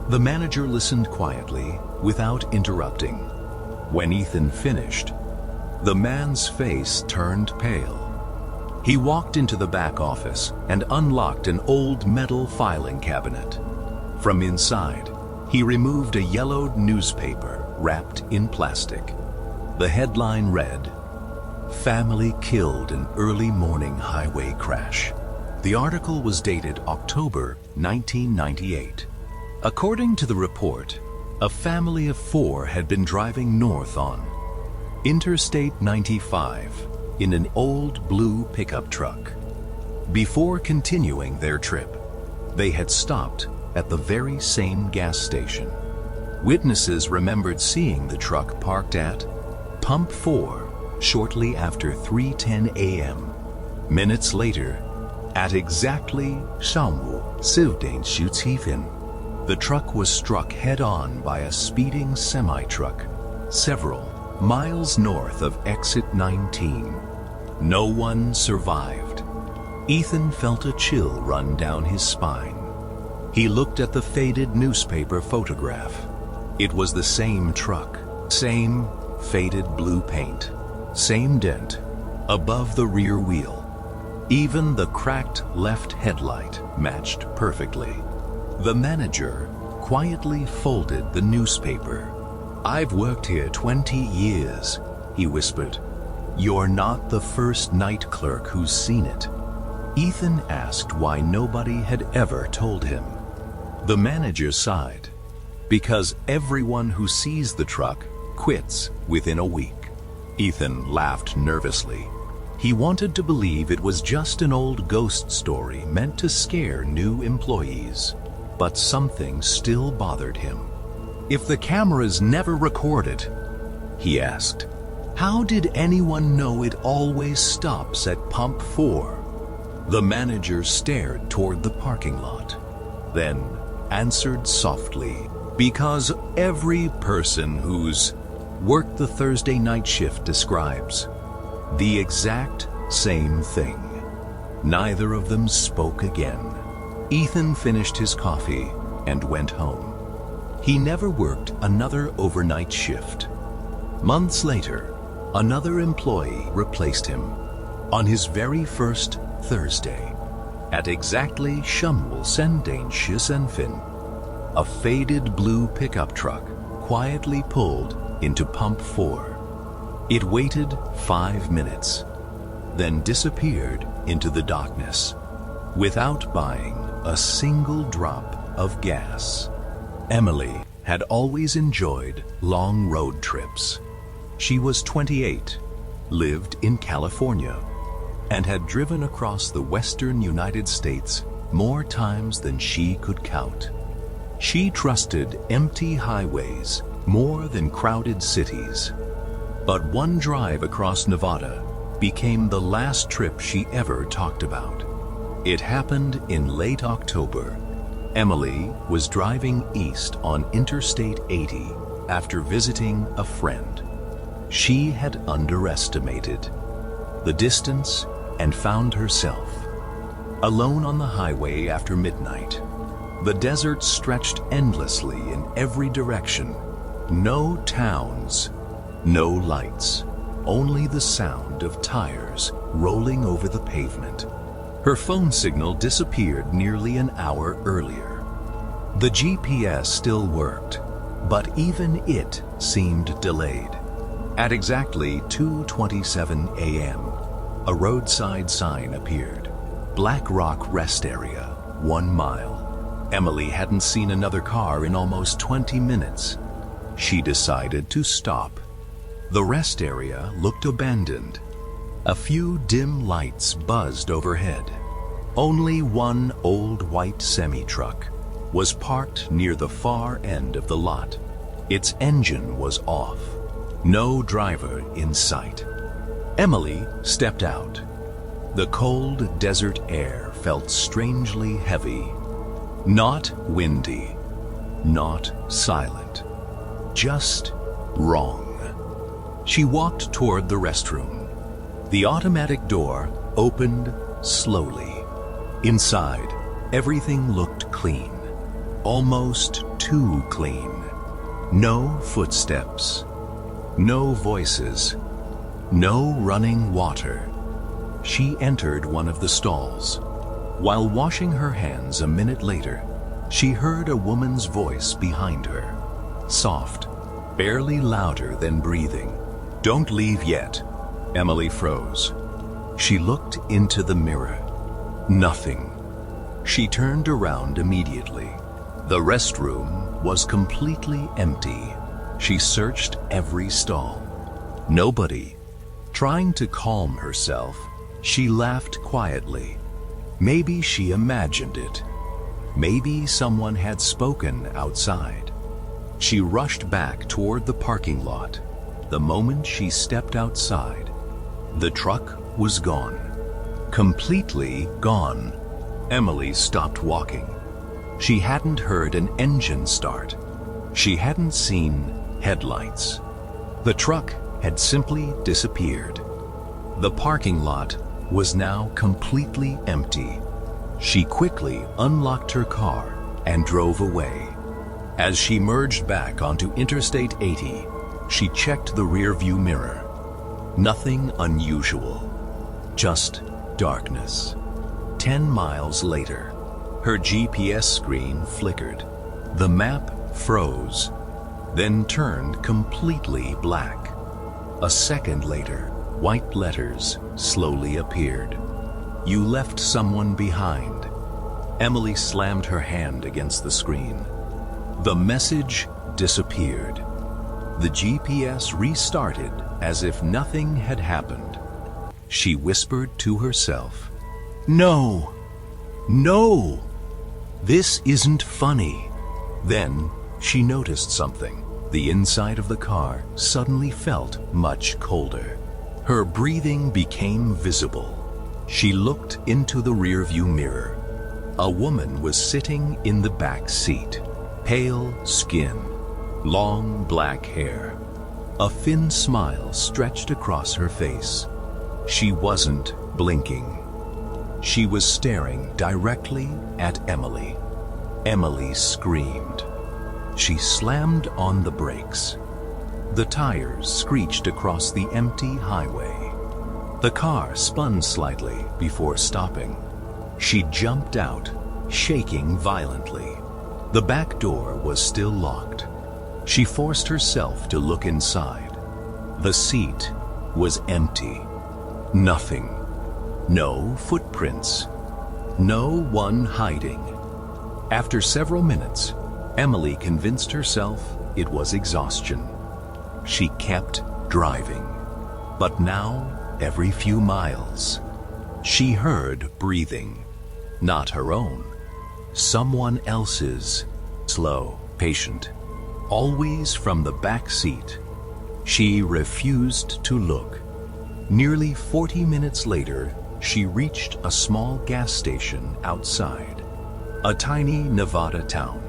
The manager listened quietly, without interrupting. When Ethan finished, the man's face turned pale. He walked into the back office and unlocked an old metal filing cabinet. From inside, he removed a yellowed newspaper wrapped in plastic. The headline read, "Family Killed in Early Morning Highway Crash." The article was dated October 1998. According to the report, a family of 4 had been driving north on Interstate 95 in an old blue pickup truck. Before continuing their trip, they had stopped at the very same gas station. Witnesses remembered seeing the truck parked at Pump 4 shortly after 3:10 a.m. Minutes later, at exactly 上午10:17, the truck was struck head-on by a speeding semi-truck several miles north of exit 19. No one survived. Ethan felt a chill run down his spine. He looked at the faded newspaper photograph. It was the same truck, same faded blue paint, same dent above the rear wheel. Even the cracked left headlight matched perfectly. The manager quietly folded the newspaper. "I've worked here 20 years, he whispered. "You're not the first night clerk who's seen it." Ethan asked why nobody had ever told him. The manager sighed. "Because everyone who sees the truck quits within a week." Ethan laughed nervously. He wanted to believe it was just an old ghost story meant to scare new employees. But something still bothered him. "If the cameras never recorded," he asked, "how did anyone know it always stops at Pump 4? The manager stared toward the parking lot, then answered softly, "Because every person who's worked the Thursday night shift describes the exact same thing." Neither of them spoke again. Ethan finished his coffee and went home. He never worked another overnight shift. Months later, another employee replaced him on his very first Thursday. At exactly 上午10:15, a faded blue pickup truck quietly pulled into Pump 4. It waited 5 minutes, then disappeared into the darkness, without buying a single drop of gas. Emily had always enjoyed long road trips. She was 28, lived in California, and had driven across the western United States more times than she could count. She trusted empty highways more than crowded cities. But one drive across Nevada became the last trip she ever talked about. It happened in late October. Emily was driving east on Interstate 80 after visiting a friend. She had underestimated the distance and found herself alone on the highway after midnight. The desert stretched endlessly in every direction, No towns, no lights, only the sound of tires rolling over the pavement. Her phone signal disappeared nearly an hour earlier. The GPS still worked, but even it seemed delayed. At exactly 2:27 a.m., a roadside sign appeared. Black Rock Rest Area, 1 mile. Emily hadn't seen another car in almost 20 minutes. She decided to stop. The rest area looked abandoned. A few dim lights buzzed overhead. Only one old white semi-truck was parked near the far end of the lot. Its engine was off. No driver in sight. Emily stepped out. The cold desert air felt strangely heavy. Not windy, not silent, just wrong. She walked toward the restroom. The automatic door opened slowly. Inside, everything looked clean, almost too clean. No footsteps, no voices, no running water. She entered one of the stalls. While washing her hands a minute later, she heard a woman's voice behind her. Soft, barely louder than breathing. "Don't leave yet." Emily froze. She looked into the mirror. Nothing. She turned around immediately. The restroom was completely empty. She searched every stall. Nobody. Trying to calm herself, she laughed quietly. Maybe she imagined it. Maybe someone had spoken outside. She rushed back toward the parking lot. The moment she stepped outside, the truck was gone. Completely gone. Emily stopped walking. She hadn't heard an engine start. She hadn't seen headlights. The truck had simply disappeared. The parking lot was now completely empty. She quickly unlocked her car and drove away. As she merged back onto Interstate 80, she checked the rearview mirror. Nothing unusual, just darkness. 10 miles later, her GPS screen flickered. The map froze, then turned completely black. A second later, white letters slowly appeared. "You left someone behind." Emily slammed her hand against the screen. The message disappeared. The GPS restarted as if nothing had happened. She whispered to herself, "No! No! This isn't funny." Then she noticed something. The inside of the car suddenly felt much colder. Her breathing became visible. She looked into the rearview mirror. A woman was sitting in the back seat. Pale skin, long black hair. A thin smile stretched across her face. She wasn't blinking. She was staring directly at Emily. Emily screamed. She slammed on the brakes. The tires screeched across the empty highway. The car spun slightly before stopping. She jumped out, shaking violently. The back door was still locked. She forced herself to look inside. The seat was empty. Nothing. No footprints. No one hiding. After several minutes, Emily convinced herself it was exhaustion. She kept driving. But now, every few miles, she heard breathing. Not her own. Someone else's. Slow, patient. Always from the back seat. She refused to look. Nearly 40 minutes later, she reached a small gas station outside. A tiny Nevada town.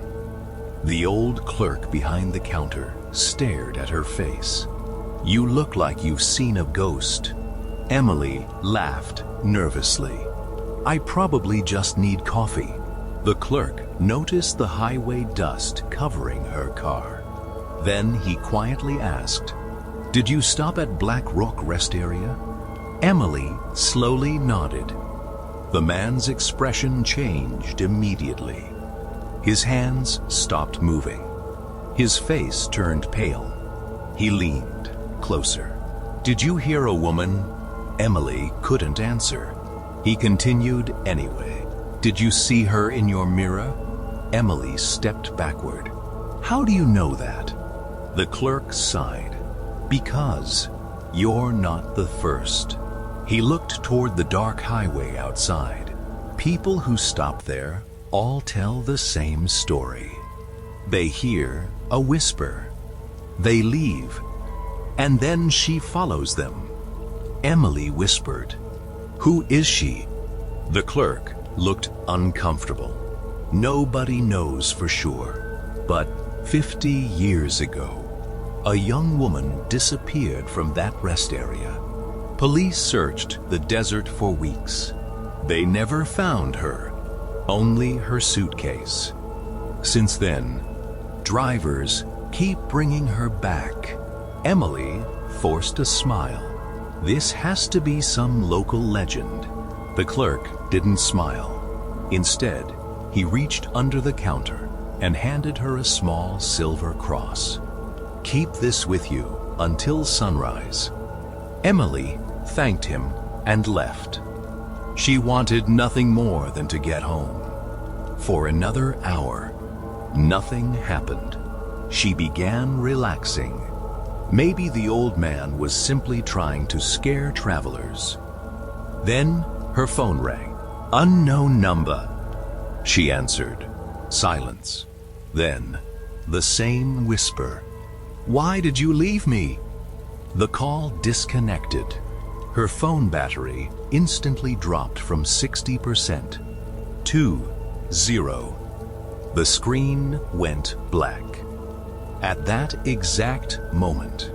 The old clerk behind the counter stared at her face. "You look like you've seen a ghost." Emily laughed nervously. "I probably just need coffee." The clerk noticed the highway dust covering her car. Then he quietly asked, "Did you stop at Black Rock Rest Area?" Emily slowly nodded. The man's expression changed immediately. His hands stopped moving. His face turned pale. He leaned closer. "Did you hear a woman?" Emily couldn't answer. He continued anyway. "Did you see her in your mirror?" Emily stepped backward. "How do you know that?" The clerk sighed. "Because you're not the first." He looked toward the dark highway outside. People who stop there all tell the same story. They hear a whisper. They leave, and then she follows them. Emily whispered, "Who is she?" The clerk looked uncomfortable. "Nobody knows for sure, but 50 years ago, a young woman disappeared from that rest area. Police searched the desert for weeks. They never found her, only her suitcase. Since then, drivers keep bringing her back." Emily forced a smile. "This has to be some local legend." The clerk didn't smile. Instead, he reached under the counter and handed her a small silver cross. "Keep this with you until sunrise." Emily thanked him and left. She wanted nothing more than to get home. For another hour, nothing happened. She began relaxing. Maybe the old man was simply trying to scare travelers. Then her phone rang. "Unknown number." She answered. Silence. Then, the same whisper. "Why did you leave me?" The call disconnected. Her phone battery instantly dropped from 60% to 0. The screen went black. At that exact moment,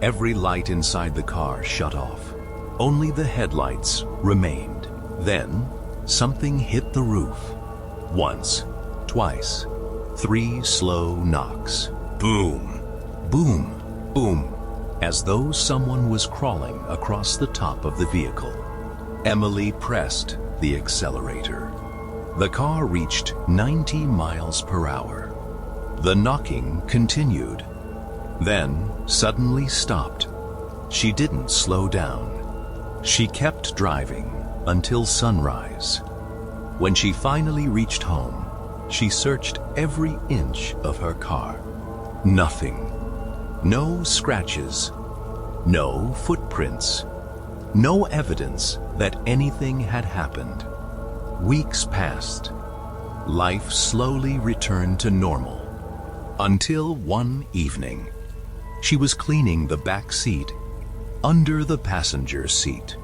every light inside the car shut off. Only the headlights remained. Then, something hit the roof. Once, twice, 3 slow knocks. Boom, boom, boom, as though someone was crawling across the top of the vehicle. Emily pressed the accelerator. The car reached 90 miles per hour. The knocking continued, then suddenly stopped. She didn't slow down. She kept driving until sunrise. When she finally reached home, she searched every inch of her car. Nothing. No scratches. No footprints. No evidence that anything had happened. Weeks passed. Life slowly returned to normal. Until one evening, she was cleaning the back seat. Under the passenger seat,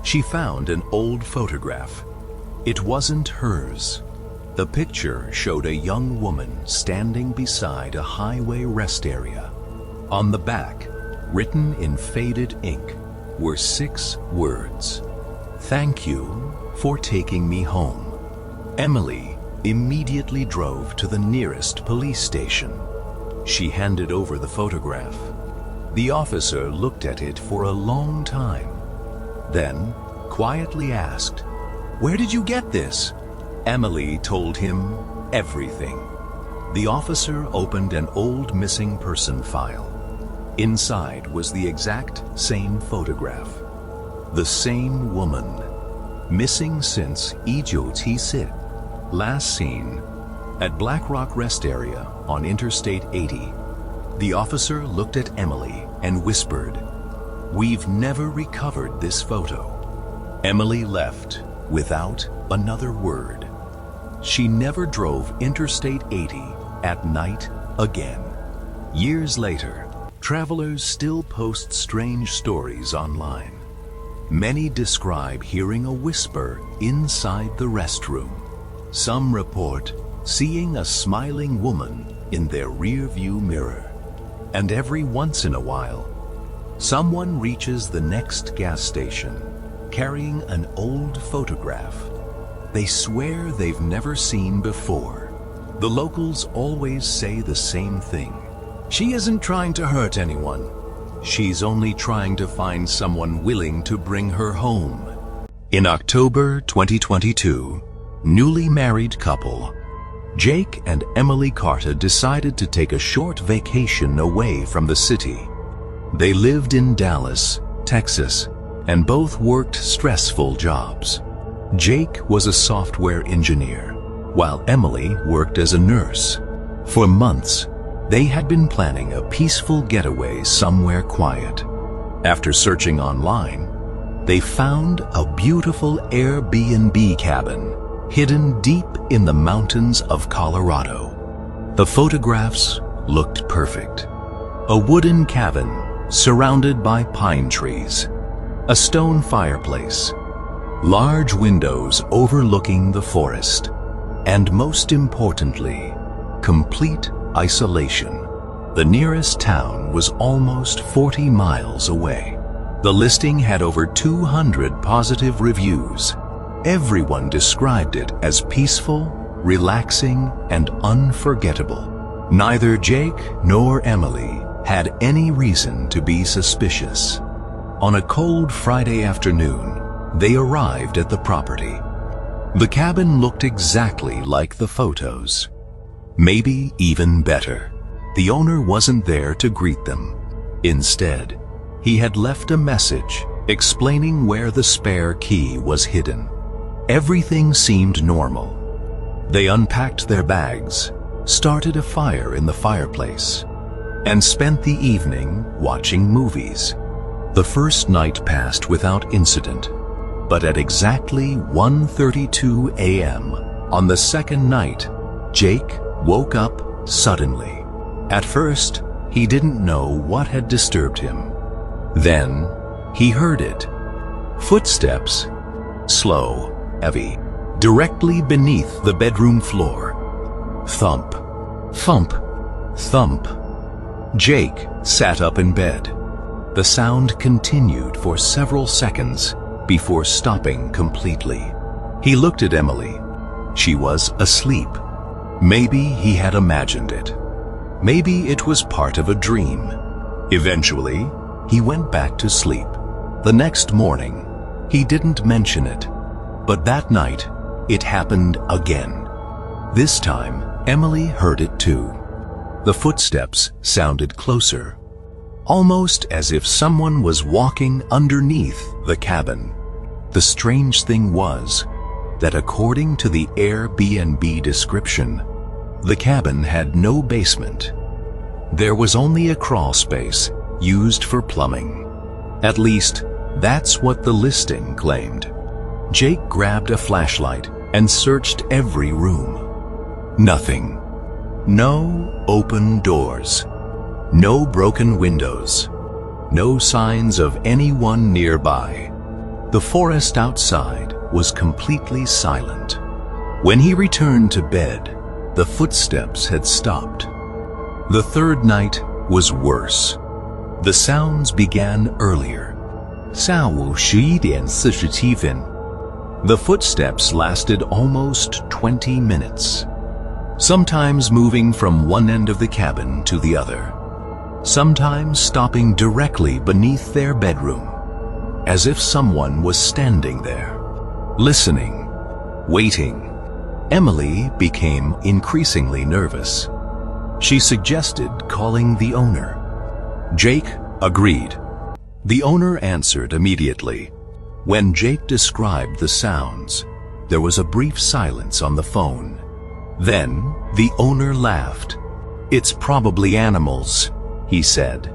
she found an old photograph. It wasn't hers. The picture showed a young woman standing beside a highway rest area. On the back, written in faded ink, were 6 words. "Thank you for taking me home." Emily immediately drove to the nearest police station. She handed over the photograph. The officer looked at it for a long time, then quietly asked, "Where did you get this?" Emily told him everything. The officer opened an old missing person file. Inside was the exact same photograph. The same woman, missing since Ijo-T-Sit. Last seen at Black Rock Rest Area on Interstate 80. The officer looked at Emily and whispered, "We've never recovered this photo." Emily left without another word. She never drove Interstate 80 at night again. Years later, travelers still post strange stories online. Many describe hearing a whisper inside the restroom. Some report seeing a smiling woman in their rear-view mirror. And every once in a while, someone reaches the next gas station carrying an old photograph they swear they've never seen before. The locals always say the same thing. She isn't trying to hurt anyone. She's only trying to find someone willing to bring her home. In October 2022, newly married couple Jake and Emily Carter decided to take a short vacation away from the city. They lived in Dallas, Texas, and both worked stressful jobs. Jake was a software engineer, while Emily worked as a nurse. For months, they had been planning a peaceful getaway somewhere quiet. After searching online, they found a beautiful Airbnb cabin hidden deep in the mountains of Colorado. The photographs looked perfect. A wooden cabin surrounded by pine trees, a stone fireplace, large windows overlooking the forest, and most importantly, complete isolation. The nearest town was almost 40 miles away. The listing had over 200 positive reviews. Everyone described it as peaceful, relaxing, and unforgettable. Neither Jake nor Emily had any reason to be suspicious. On a cold Friday afternoon, they arrived at the property. The cabin looked exactly like the photos. Maybe even better. The owner wasn't there to greet them. Instead, he had left a message explaining where the spare key was hidden. Everything seemed normal. They unpacked their bags, started a fire in the fireplace, and spent the evening watching movies. The first night passed without incident, but at exactly 1:32 a.m. on the second night, Jake woke up suddenly. At first, he didn't know what had disturbed him. Then, he heard it. Footsteps, slow, heavy, directly beneath the bedroom floor. Thump, thump, thump. Jake sat up in bed. The sound continued for several seconds before stopping completely. He looked at Emily. She was asleep. Maybe he had imagined it. Maybe it was part of a dream. Eventually, he went back to sleep. The next morning, he didn't mention it. But that night, it happened again. This time, Emily heard it too. The footsteps sounded closer, almost as if someone was walking underneath the cabin. The strange thing was that according to the Airbnb description, the cabin had no basement. There was only a crawl space used for plumbing. At least, that's what the listing claimed. Jake grabbed a flashlight and searched every room. Nothing. No open doors. No broken windows. No signs of anyone nearby. The forest outside was completely silent. When he returned to bed, the footsteps had stopped. The third night was worse. The sounds began earlier. 下午11点47分. The footsteps lasted almost 20 minutes, sometimes moving from one end of the cabin to the other, sometimes stopping directly beneath their bedroom, as if someone was standing there, listening, waiting. Emily became increasingly nervous. She suggested calling the owner. Jake agreed. The owner answered immediately. When Jake described the sounds, there was a brief silence on the phone. Then, the owner laughed. "It's probably animals," he said.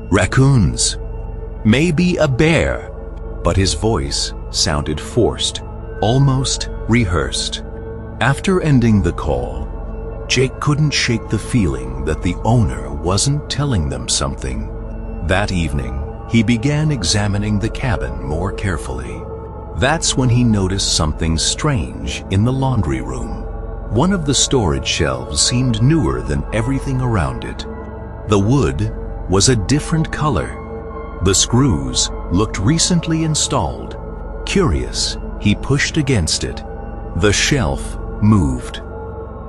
"Raccoons. Maybe a bear." But his voice sounded forced, almost rehearsed. After ending the call, Jake couldn't shake the feeling that the owner wasn't telling them something. That evening, he began examining the cabin more carefully. That's when he noticed something strange in the laundry room. One of the storage shelves seemed newer than everything around it. The wood was a different color. The screws looked recently installed. Curious, he pushed against it. The shelf moved.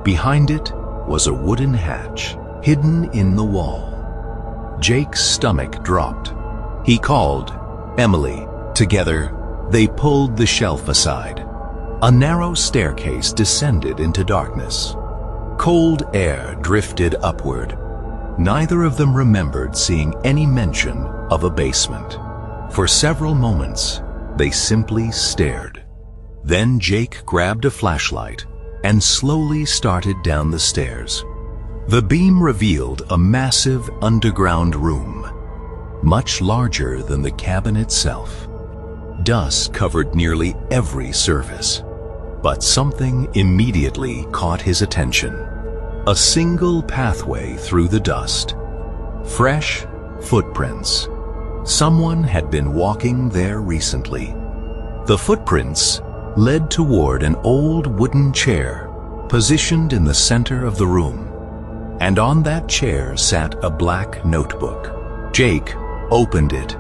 Behind it was a wooden hatch, hidden in the wall. Jake's stomach dropped. He called Emily. Together, they pulled the shelf aside. A narrow staircase descended into darkness. Cold air drifted upward. Neither of them remembered seeing any mention of a basement. For several moments, they simply stared. Then Jake grabbed a flashlight and slowly started down the stairs. The beam revealed a massive underground room, much larger than the cabin itself. Dust covered nearly every surface, but something immediately caught his attention. A single pathway through the dust. Fresh footprints. Someone had been walking there recently. The footprints led toward an old wooden chair positioned in the center of the room, and on that chair sat a black notebook. Jake opened it.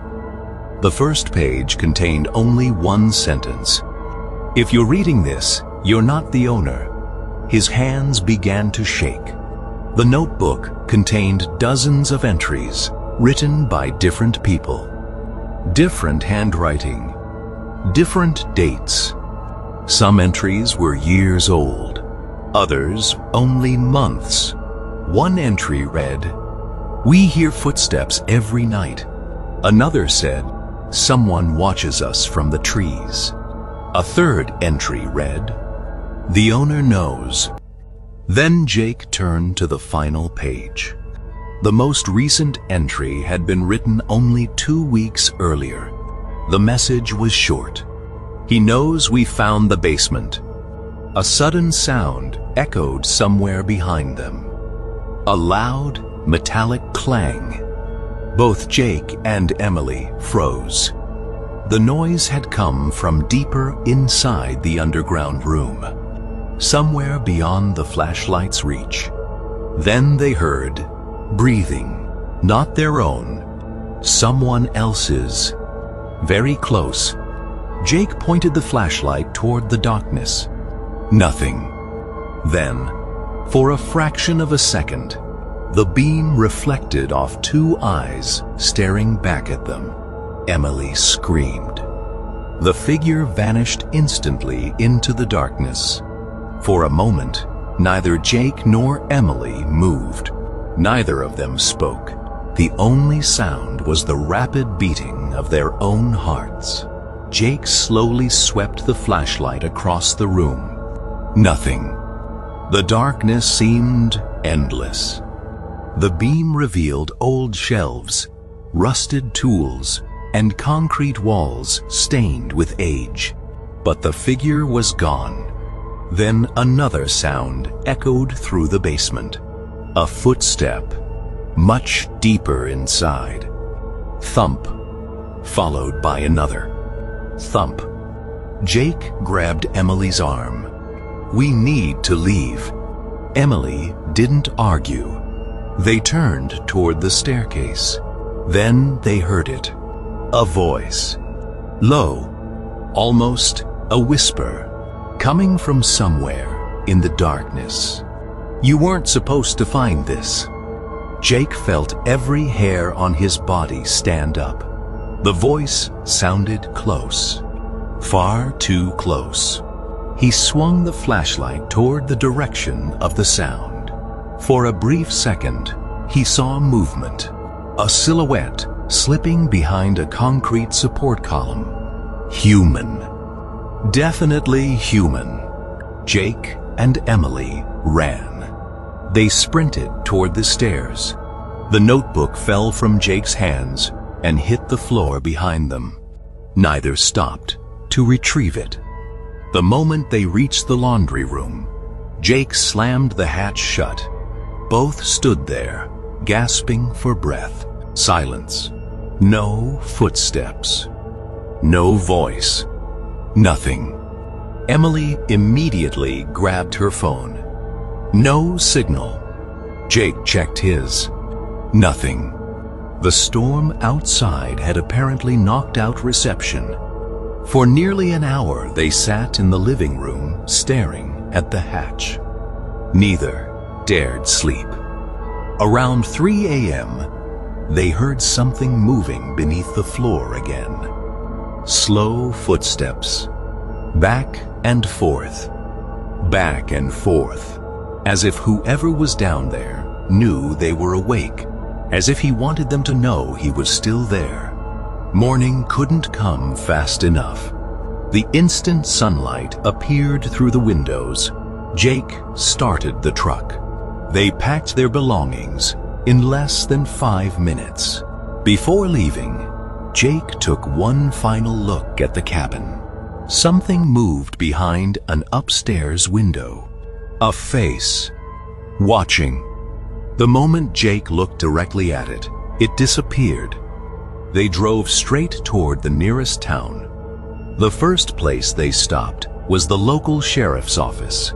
The first page contained only one sentence. "If you're reading this, you're not the owner." His hands began to shake. The notebook contained dozens of entries written by different people. Different handwriting, different dates. Some entries were years old, others only months. One entry read, "We hear footsteps every night." Another said, "Someone watches us from the trees." A third entry read, "The owner knows." Then Jake turned to the final page. The most recent entry had been written only 2 weeks earlier. The message was short. "He knows we found the basement." A sudden sound echoed somewhere behind them. A loud, metallic clang. Both Jake and Emily froze. The noise had come from deeper inside the underground room, somewhere beyond the flashlight's reach. Then they heard breathing, not their own, someone else's. Very close. Jake pointed the flashlight toward the darkness. Nothing. Then, for a fraction of a second, the beam reflected off 2 eyes staring back at them. Emily screamed. The figure vanished instantly into the darkness. For a moment, neither Jake nor Emily moved. Neither of them spoke. The only sound was the rapid beating of their own hearts. Jake slowly swept the flashlight across the room. Nothing. The darkness seemed endless. The beam revealed old shelves, rusted tools, and concrete walls stained with age. But the figure was gone. Then another sound echoed through the basement. A footstep, much deeper inside. Thump, followed by another. Thump. Jake grabbed Emily's arm. "We need to leave." Emily didn't argue. They turned toward the staircase. Then they heard it. A voice. Low, almost a whisper, coming from somewhere in the darkness. "You weren't supposed to find this." Jake felt every hair on his body stand up. The voice sounded close. Far too close. He swung the flashlight toward the direction of the sound. For a brief second, he saw movement. A silhouette slipping behind a concrete support column. Human. Definitely human. Jake and Emily ran. They sprinted toward the stairs. The notebook fell from Jake's hands and hit the floor behind them. Neither stopped to retrieve it. The moment they reached the laundry room, Jake slammed the hatch shut. Both stood there, gasping for breath. Silence. No footsteps. No voice. Nothing. Emily immediately grabbed her phone. No signal. Jake checked his. Nothing. The storm outside had apparently knocked out reception. For nearly an hour they sat in the living room staring at the hatch. Neither dared sleep. Around 3 a.m., they heard something moving beneath the floor again. Slow footsteps, back and forth, as if whoever was down there knew they were awake, as if he wanted them to know he was still there. Morning couldn't come fast enough. The instant sunlight appeared through the windows, Jake started the truck. They packed their belongings in less than 5 minutes. Before leaving, Jake took one final look at the cabin. Something moved behind an upstairs window. A face, watching. The moment Jake looked directly at it, it disappeared. They drove straight toward the nearest town. The first place they stopped was the local sheriff's office.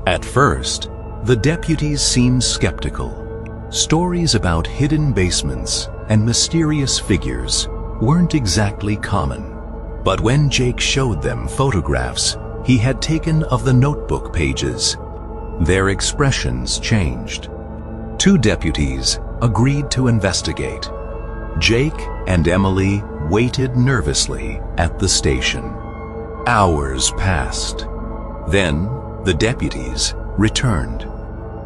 At first, the deputies seemed skeptical. Stories about hidden basements and mysterious figures weren't exactly common. But when Jake showed them photographs he had taken of the notebook pages, their expressions changed. 2 deputies agreed to investigate. Jake and Emily waited nervously at the station. Hours passed. Then the deputies returned.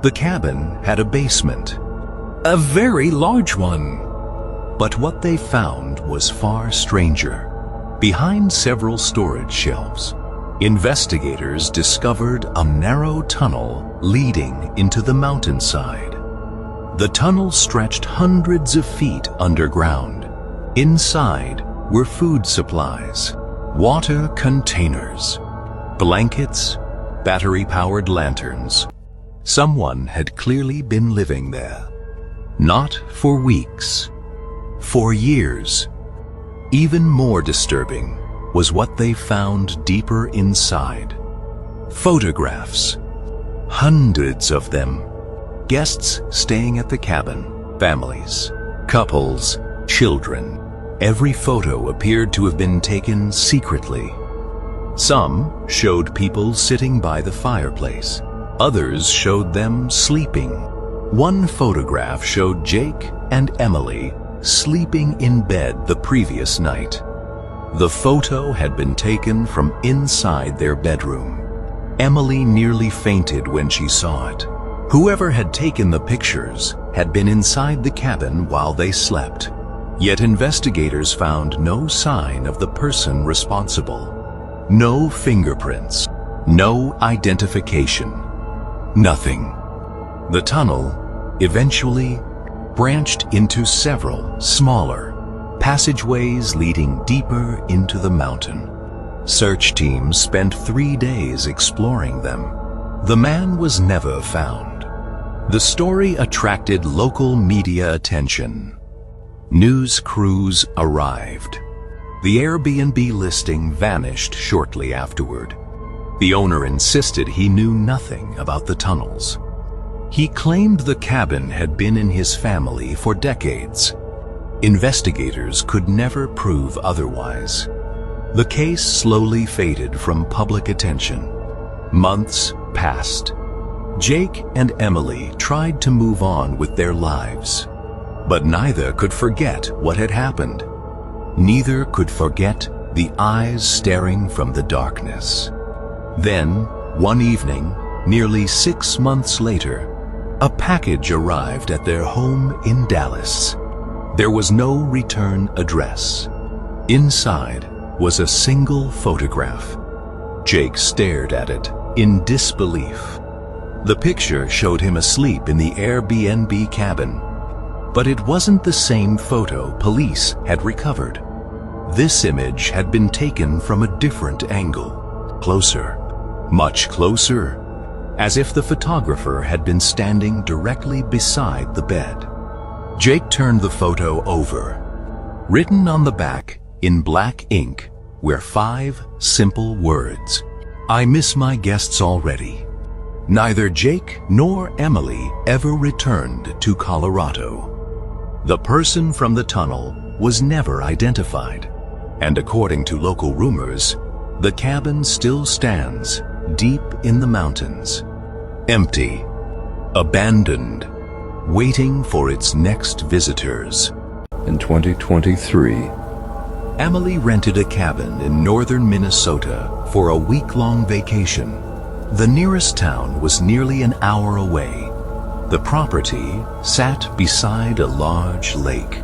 The cabin had a basement, a very large one. But what they found was far stranger. Behind several storage shelves, investigators discovered a narrow tunnel leading into the mountainside. The tunnel stretched hundreds of feet underground. Inside were food supplies, water containers, blankets, battery-powered lanterns. Someone had clearly been living there. Not for weeks, for years. Even more disturbing was what they found deeper inside. Photographs, hundreds of them. Guests staying at the cabin, families, couples, children. Every photo appeared to have been taken secretly. Some showed people sitting by the fireplace. Others showed them sleeping. One photograph showed Jake and Emily sleeping in bed the previous night. The photo had been taken from inside their bedroom. Emily nearly fainted when she saw it. Whoever had taken the pictures had been inside the cabin while they slept. Yet investigators found no sign of the person responsible. No fingerprints, no identification, nothing. The tunnel eventually branched into several smaller passageways leading deeper into the mountain. Search teams spent 3 days exploring them. The man was never found. The story attracted local media attention. News crews arrived. The Airbnb listing vanished shortly afterward. The owner insisted he knew nothing about the tunnels. He claimed the cabin had been in his family for decades. Investigators could never prove otherwise. The case slowly faded from public attention. Months passed. Jake and Emily tried to move on with their lives, but neither could forget what had happened. Neither could forget the eyes staring from the darkness. Then, one evening, nearly 6 months later, a package arrived at their home in Dallas. There was no return address. Inside was a single photograph. Jake stared at it in disbelief. The picture showed him asleep in the Airbnb cabin, but it wasn't the same photo police had recovered. This image had been taken from a different angle, closer, much closer, as if the photographer had been standing directly beside the bed. Jake turned the photo over. Written on the back in black ink were 5 simple words. "I miss my guests already." Neither Jake nor Emily ever returned to Colorado. The person from the tunnel was never identified, and according to local rumors, the cabin still stands deep in the mountains, empty, abandoned, waiting for its next visitors. In 2023, Emily rented a cabin in northern Minnesota for a week-long vacation. The nearest town was nearly an hour away. The property sat beside a large lake.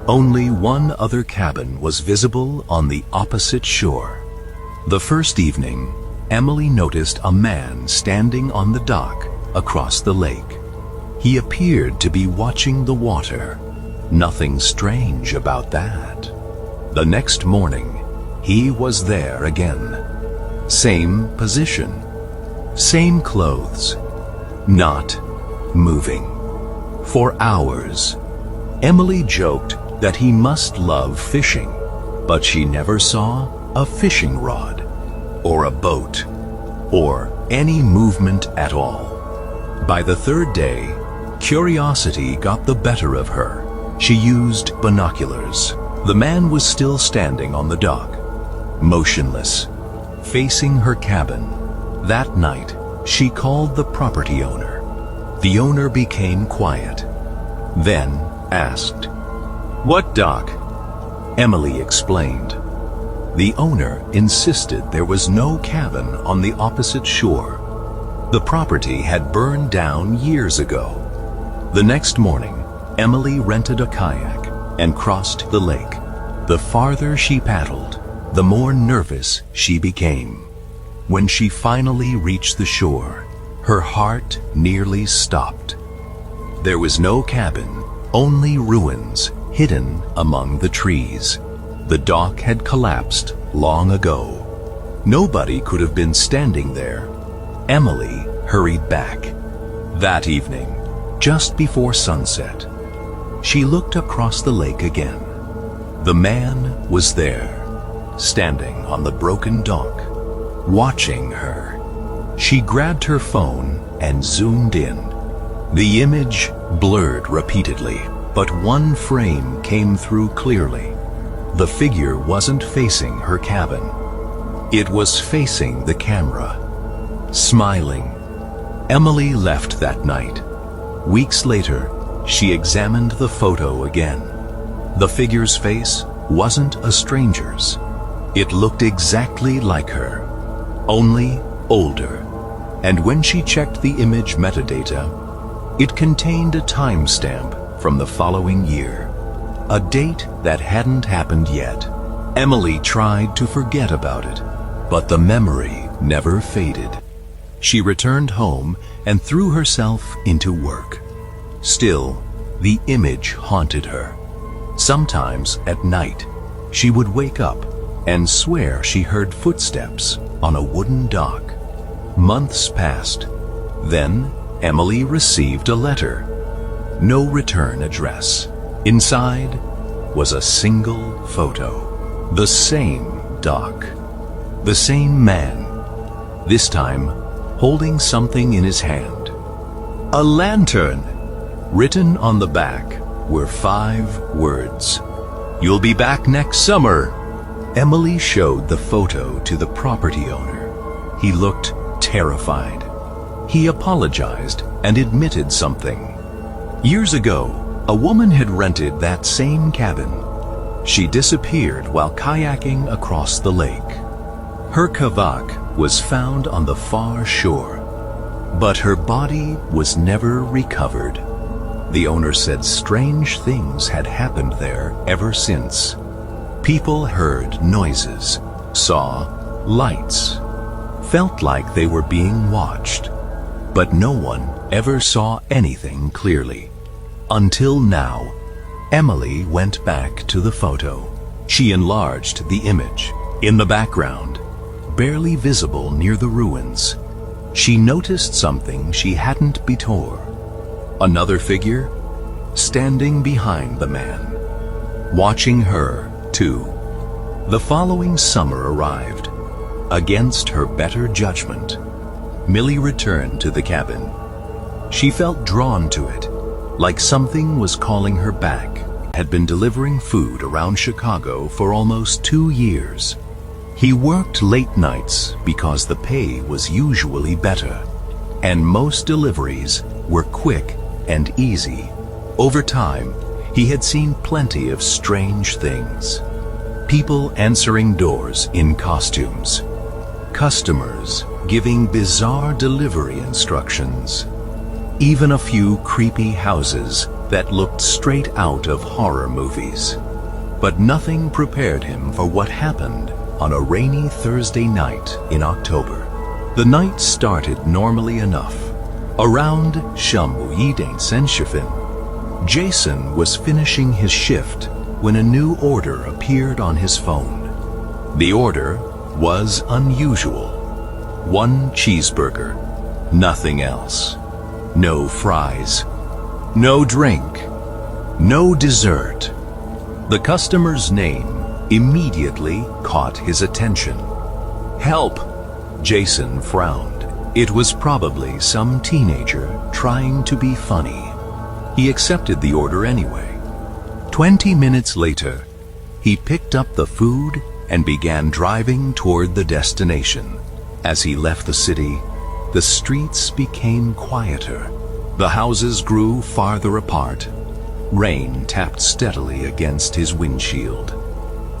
Only one other cabin was visible on the opposite shore. The first evening, Emily noticed a man standing on the dock across the lake. He appeared to be watching the water. Nothing strange about that. The next morning, he was there again. Same position, same clothes, not moving. For hours, Emily joked that he must love fishing, but she never saw a fishing rod, or a boat, or any movement at all. By the third day, curiosity got the better of her. She used binoculars. The man was still standing on the dock, motionless, facing her cabin. That night, she called the property owner. The owner became quiet, then asked, "What dock?" Emily explained. The owner insisted there was no cabin on the opposite shore. The property had burned down years ago. The next morning, Emily rented a kayak and crossed the lake. The farther she paddled, the more nervous she became. When she finally reached the shore, her heart nearly stopped. There was no cabin, only ruins hidden among the trees. The dock had collapsed long ago. Nobody could have been standing there. Emily hurried back. That evening, just before sunset, she looked across the lake again. The man was there, standing on the broken dock, watching her. She grabbed her phone and zoomed in. The image blurred repeatedly, but one frame came through clearly. The figure wasn't facing her cabin. It was facing the camera, smiling. Emily left that night. Weeks later, she examined the photo again. The figure's face wasn't a stranger's. It looked exactly like her, only older. And when she checked the image metadata, it contained a timestamp from the following year, a date that hadn't happened yet. Emily tried to forget about it, but the memory never faded. She returned home and threw herself into work. Still, the image haunted her. Sometimes at night, she would wake up and swear she heard footsteps on a wooden dock. Months passed. Then Emily received a letter. No return address. Inside was a single photo. The same dock. The same man. This time, holding something in his hand. A lantern! Written on the back were 5 words. "You'll be back next summer." Emily showed the photo to the property owner. He looked terrified. He apologized and admitted something. Years ago, a woman had rented that same cabin. She disappeared while kayaking across the lake. Her kayak was found on the far shore, but her body was never recovered. The owner said strange things had happened there ever since. People heard noises, saw lights, felt like they were being watched, but no one ever saw anything clearly. Until now, Emily went back to the photo. She enlarged the image. In the background, barely visible near the ruins, she noticed something she hadn't before. Another figure standing behind the man, watching her too. The following summer arrived. Against her better judgment, Millie returned to the cabin. She felt drawn to it, like something was calling her back. Had been delivering food around Chicago for almost 2 years. He worked late nights because the pay was usually better, and most deliveries were quick and easy, over time, he had seen plenty of strange things. People answering doors in costumes. Customers giving bizarre delivery instructions. Even a few creepy houses that looked straight out of horror movies. But nothing prepared him for what happened on a rainy Thursday night in October. The night started normally enough. Around Shambuiden, Jason was finishing his shift when a new order appeared on his phone. The order was unusual. 1 cheeseburger, nothing else. No fries, no drink, no dessert. The customer's name immediately caught his attention. Help! Jason frowned. It was probably some teenager trying to be funny. He accepted the order anyway. 20 minutes later, he picked up the food and began driving toward the destination. As he left the city, the streets became quieter. The houses grew farther apart. Rain tapped steadily against his windshield.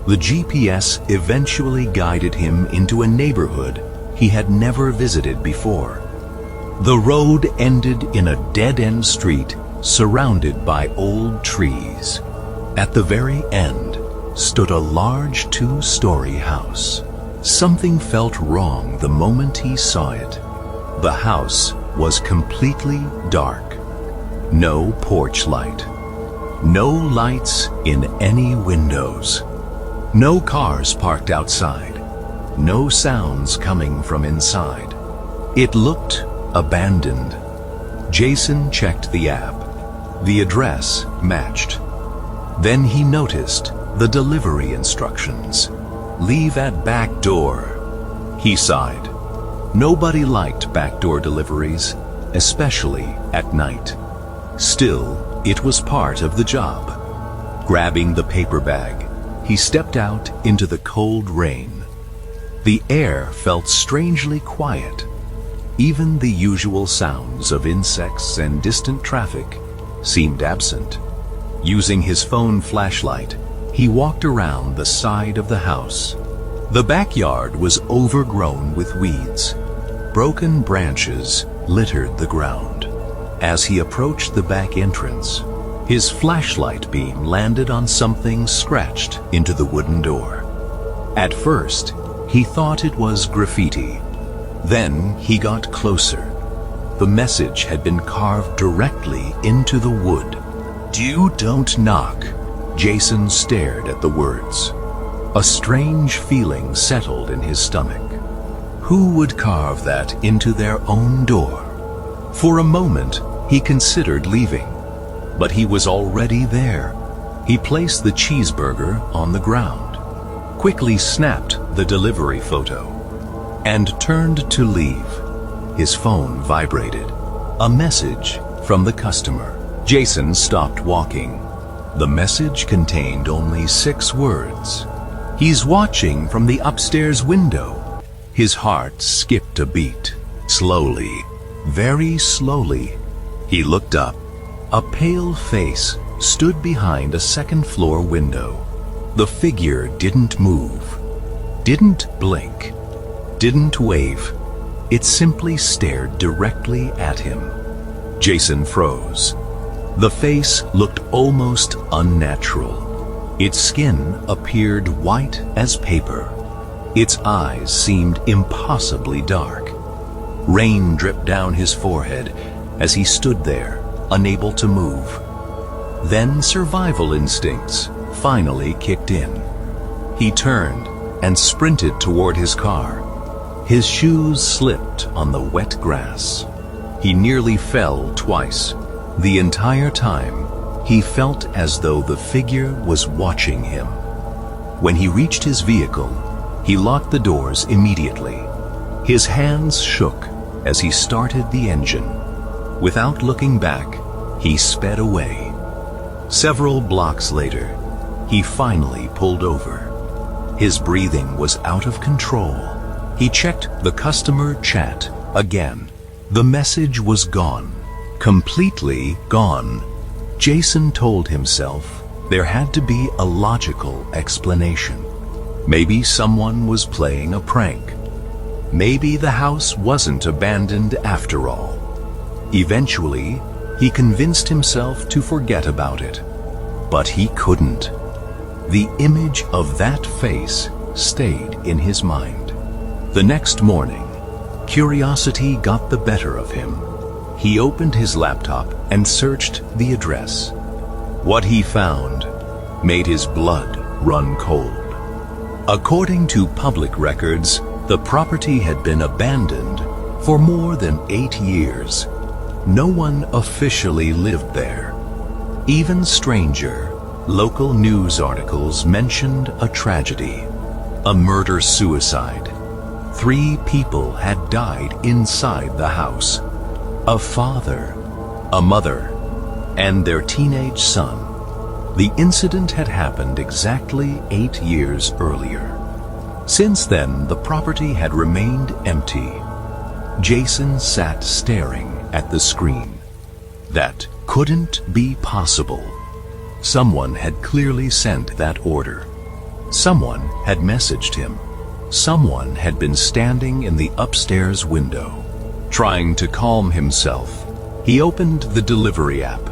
The GPS eventually guided him into a neighborhood he had never visited before. The road ended in a dead-end street surrounded by old trees. At the very end stood a large 2-story house. Something felt wrong the moment he saw it. The house was completely dark. No porch light. No lights in any windows. No cars parked outside. No sounds coming from inside. It looked abandoned. Jason checked the app. The address matched. Then he noticed the delivery instructions. Leave at back door. He sighed. Nobody liked backdoor deliveries, especially at night. Still, it was part of the job. Grabbing the paper bag, he stepped out into the cold rain. The air felt strangely quiet. Even the usual sounds of insects and distant traffic seemed absent. Using his phone flashlight, he walked around the side of the house. The backyard was overgrown with weeds. Broken branches littered the ground. As he approached the back entrance, his flashlight beam landed on something scratched into the wooden door. At first, he thought it was graffiti. Then he got closer. The message had been carved directly into the wood. "You don't knock." Jason stared at the words. A strange feeling settled in his stomach. Who would carve that into their own door? For a moment, he considered leaving, but he was already there. He placed the cheeseburger on the ground, quickly snapped the delivery photo, and turned to leave. His phone vibrated. A message from the customer. Jason stopped walking. The message contained only 6 words. "He's watching from the upstairs window." His heart skipped a beat. Slowly, very slowly, he looked up. A pale face stood behind a second-floor window. The figure didn't move, didn't blink, didn't wave. It simply stared directly at him. Jason froze. The face looked almost unnatural. Its skin appeared white as paper. Its eyes seemed impossibly dark. Rain dripped down his forehead as he stood there, unable to move. Then survival instincts finally kicked in. He turned and sprinted toward his car. His shoes slipped on the wet grass. He nearly fell twice. The entire time, he felt as though the figure was watching him. When he reached his vehicle, he locked the doors immediately. His hands shook as he started the engine. Without looking back, he sped away. Several blocks later, he finally pulled over. His breathing was out of control. He checked the customer chat again. The message was gone. Completely gone. Jason told himself there had to be a logical explanation. Maybe someone was playing a prank. Maybe the house wasn't abandoned after all. Eventually, he convinced himself to forget about it. But he couldn't. The image of that face stayed in his mind. The next morning, curiosity got the better of him. He opened his laptop and searched the address. What he found made his blood run cold. According to public records, the property had been abandoned for more than 8 years. No one officially lived there. Even stranger, local news articles mentioned a tragedy, a murder-suicide. 3 people had died inside the house. A father, a mother, and their teenage son. The incident had happened exactly 8 years earlier. Since then, the property had remained empty. Jason sat staring at the screen. That couldn't be possible. Someone had clearly sent that order. Someone had messaged him. Someone had been standing in the upstairs window. Trying to calm himself, he opened the delivery app.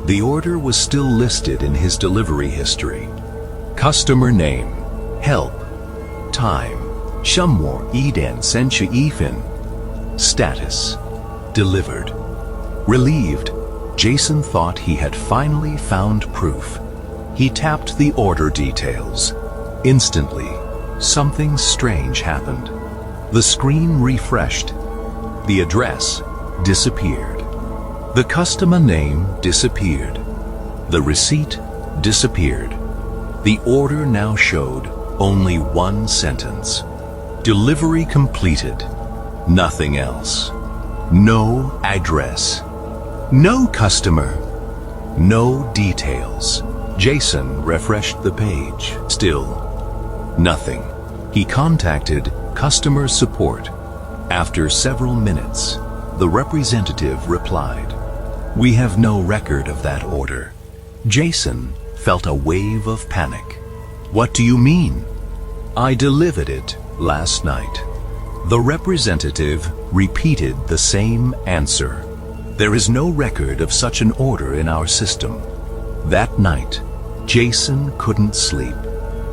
The order was still listed in his delivery history. Customer name, help, time, Shumwar Eden Sencha Efin. Status, delivered. Relieved, Jason thought he had finally found proof. He tapped the order details. Instantly, something strange happened. The screen refreshed. The address disappeared. The customer name disappeared. The receipt disappeared. The order now showed only one sentence. Delivery completed. Nothing else. No address. No customer. No details. Jason refreshed the page. Still, nothing. He contacted customer support. After several minutes, the representative replied, "We have no record of that order." Jason felt a wave of panic. "What do you mean?" "I delivered it last night." The representative repeated the same answer. "There is no record of such an order in our system." That night, Jason couldn't sleep.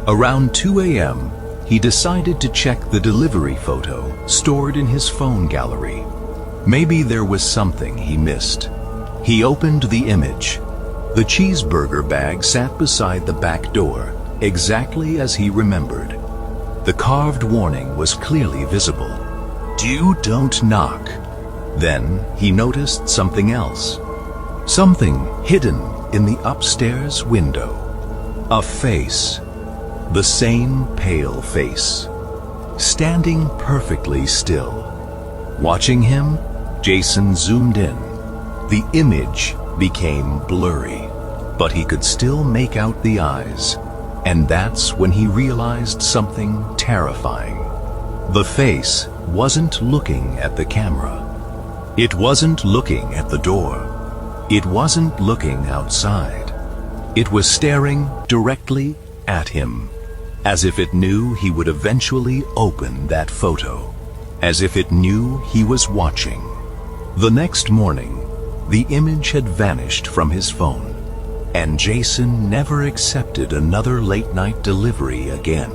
Around 2 a.m., he decided to check the delivery photo stored in his phone gallery. Maybe there was something he missed. He opened the image. The cheeseburger bag sat beside the back door, exactly as he remembered. The carved warning was clearly visible. Don't knock." Then he noticed something else. Something hidden in the upstairs window. A face. The same pale face. Standing perfectly still. Watching him, Jason zoomed in. The image became blurry, but he could still make out the eyes. And that's when he realized something terrifying. The face wasn't looking at the camera. It wasn't looking at the door. It wasn't looking outside. It was staring directly at him, as if it knew he would eventually open that photo, as if it knew he was watching. The next morning, the image had vanished from his phone, and Jason never accepted another late-night delivery again.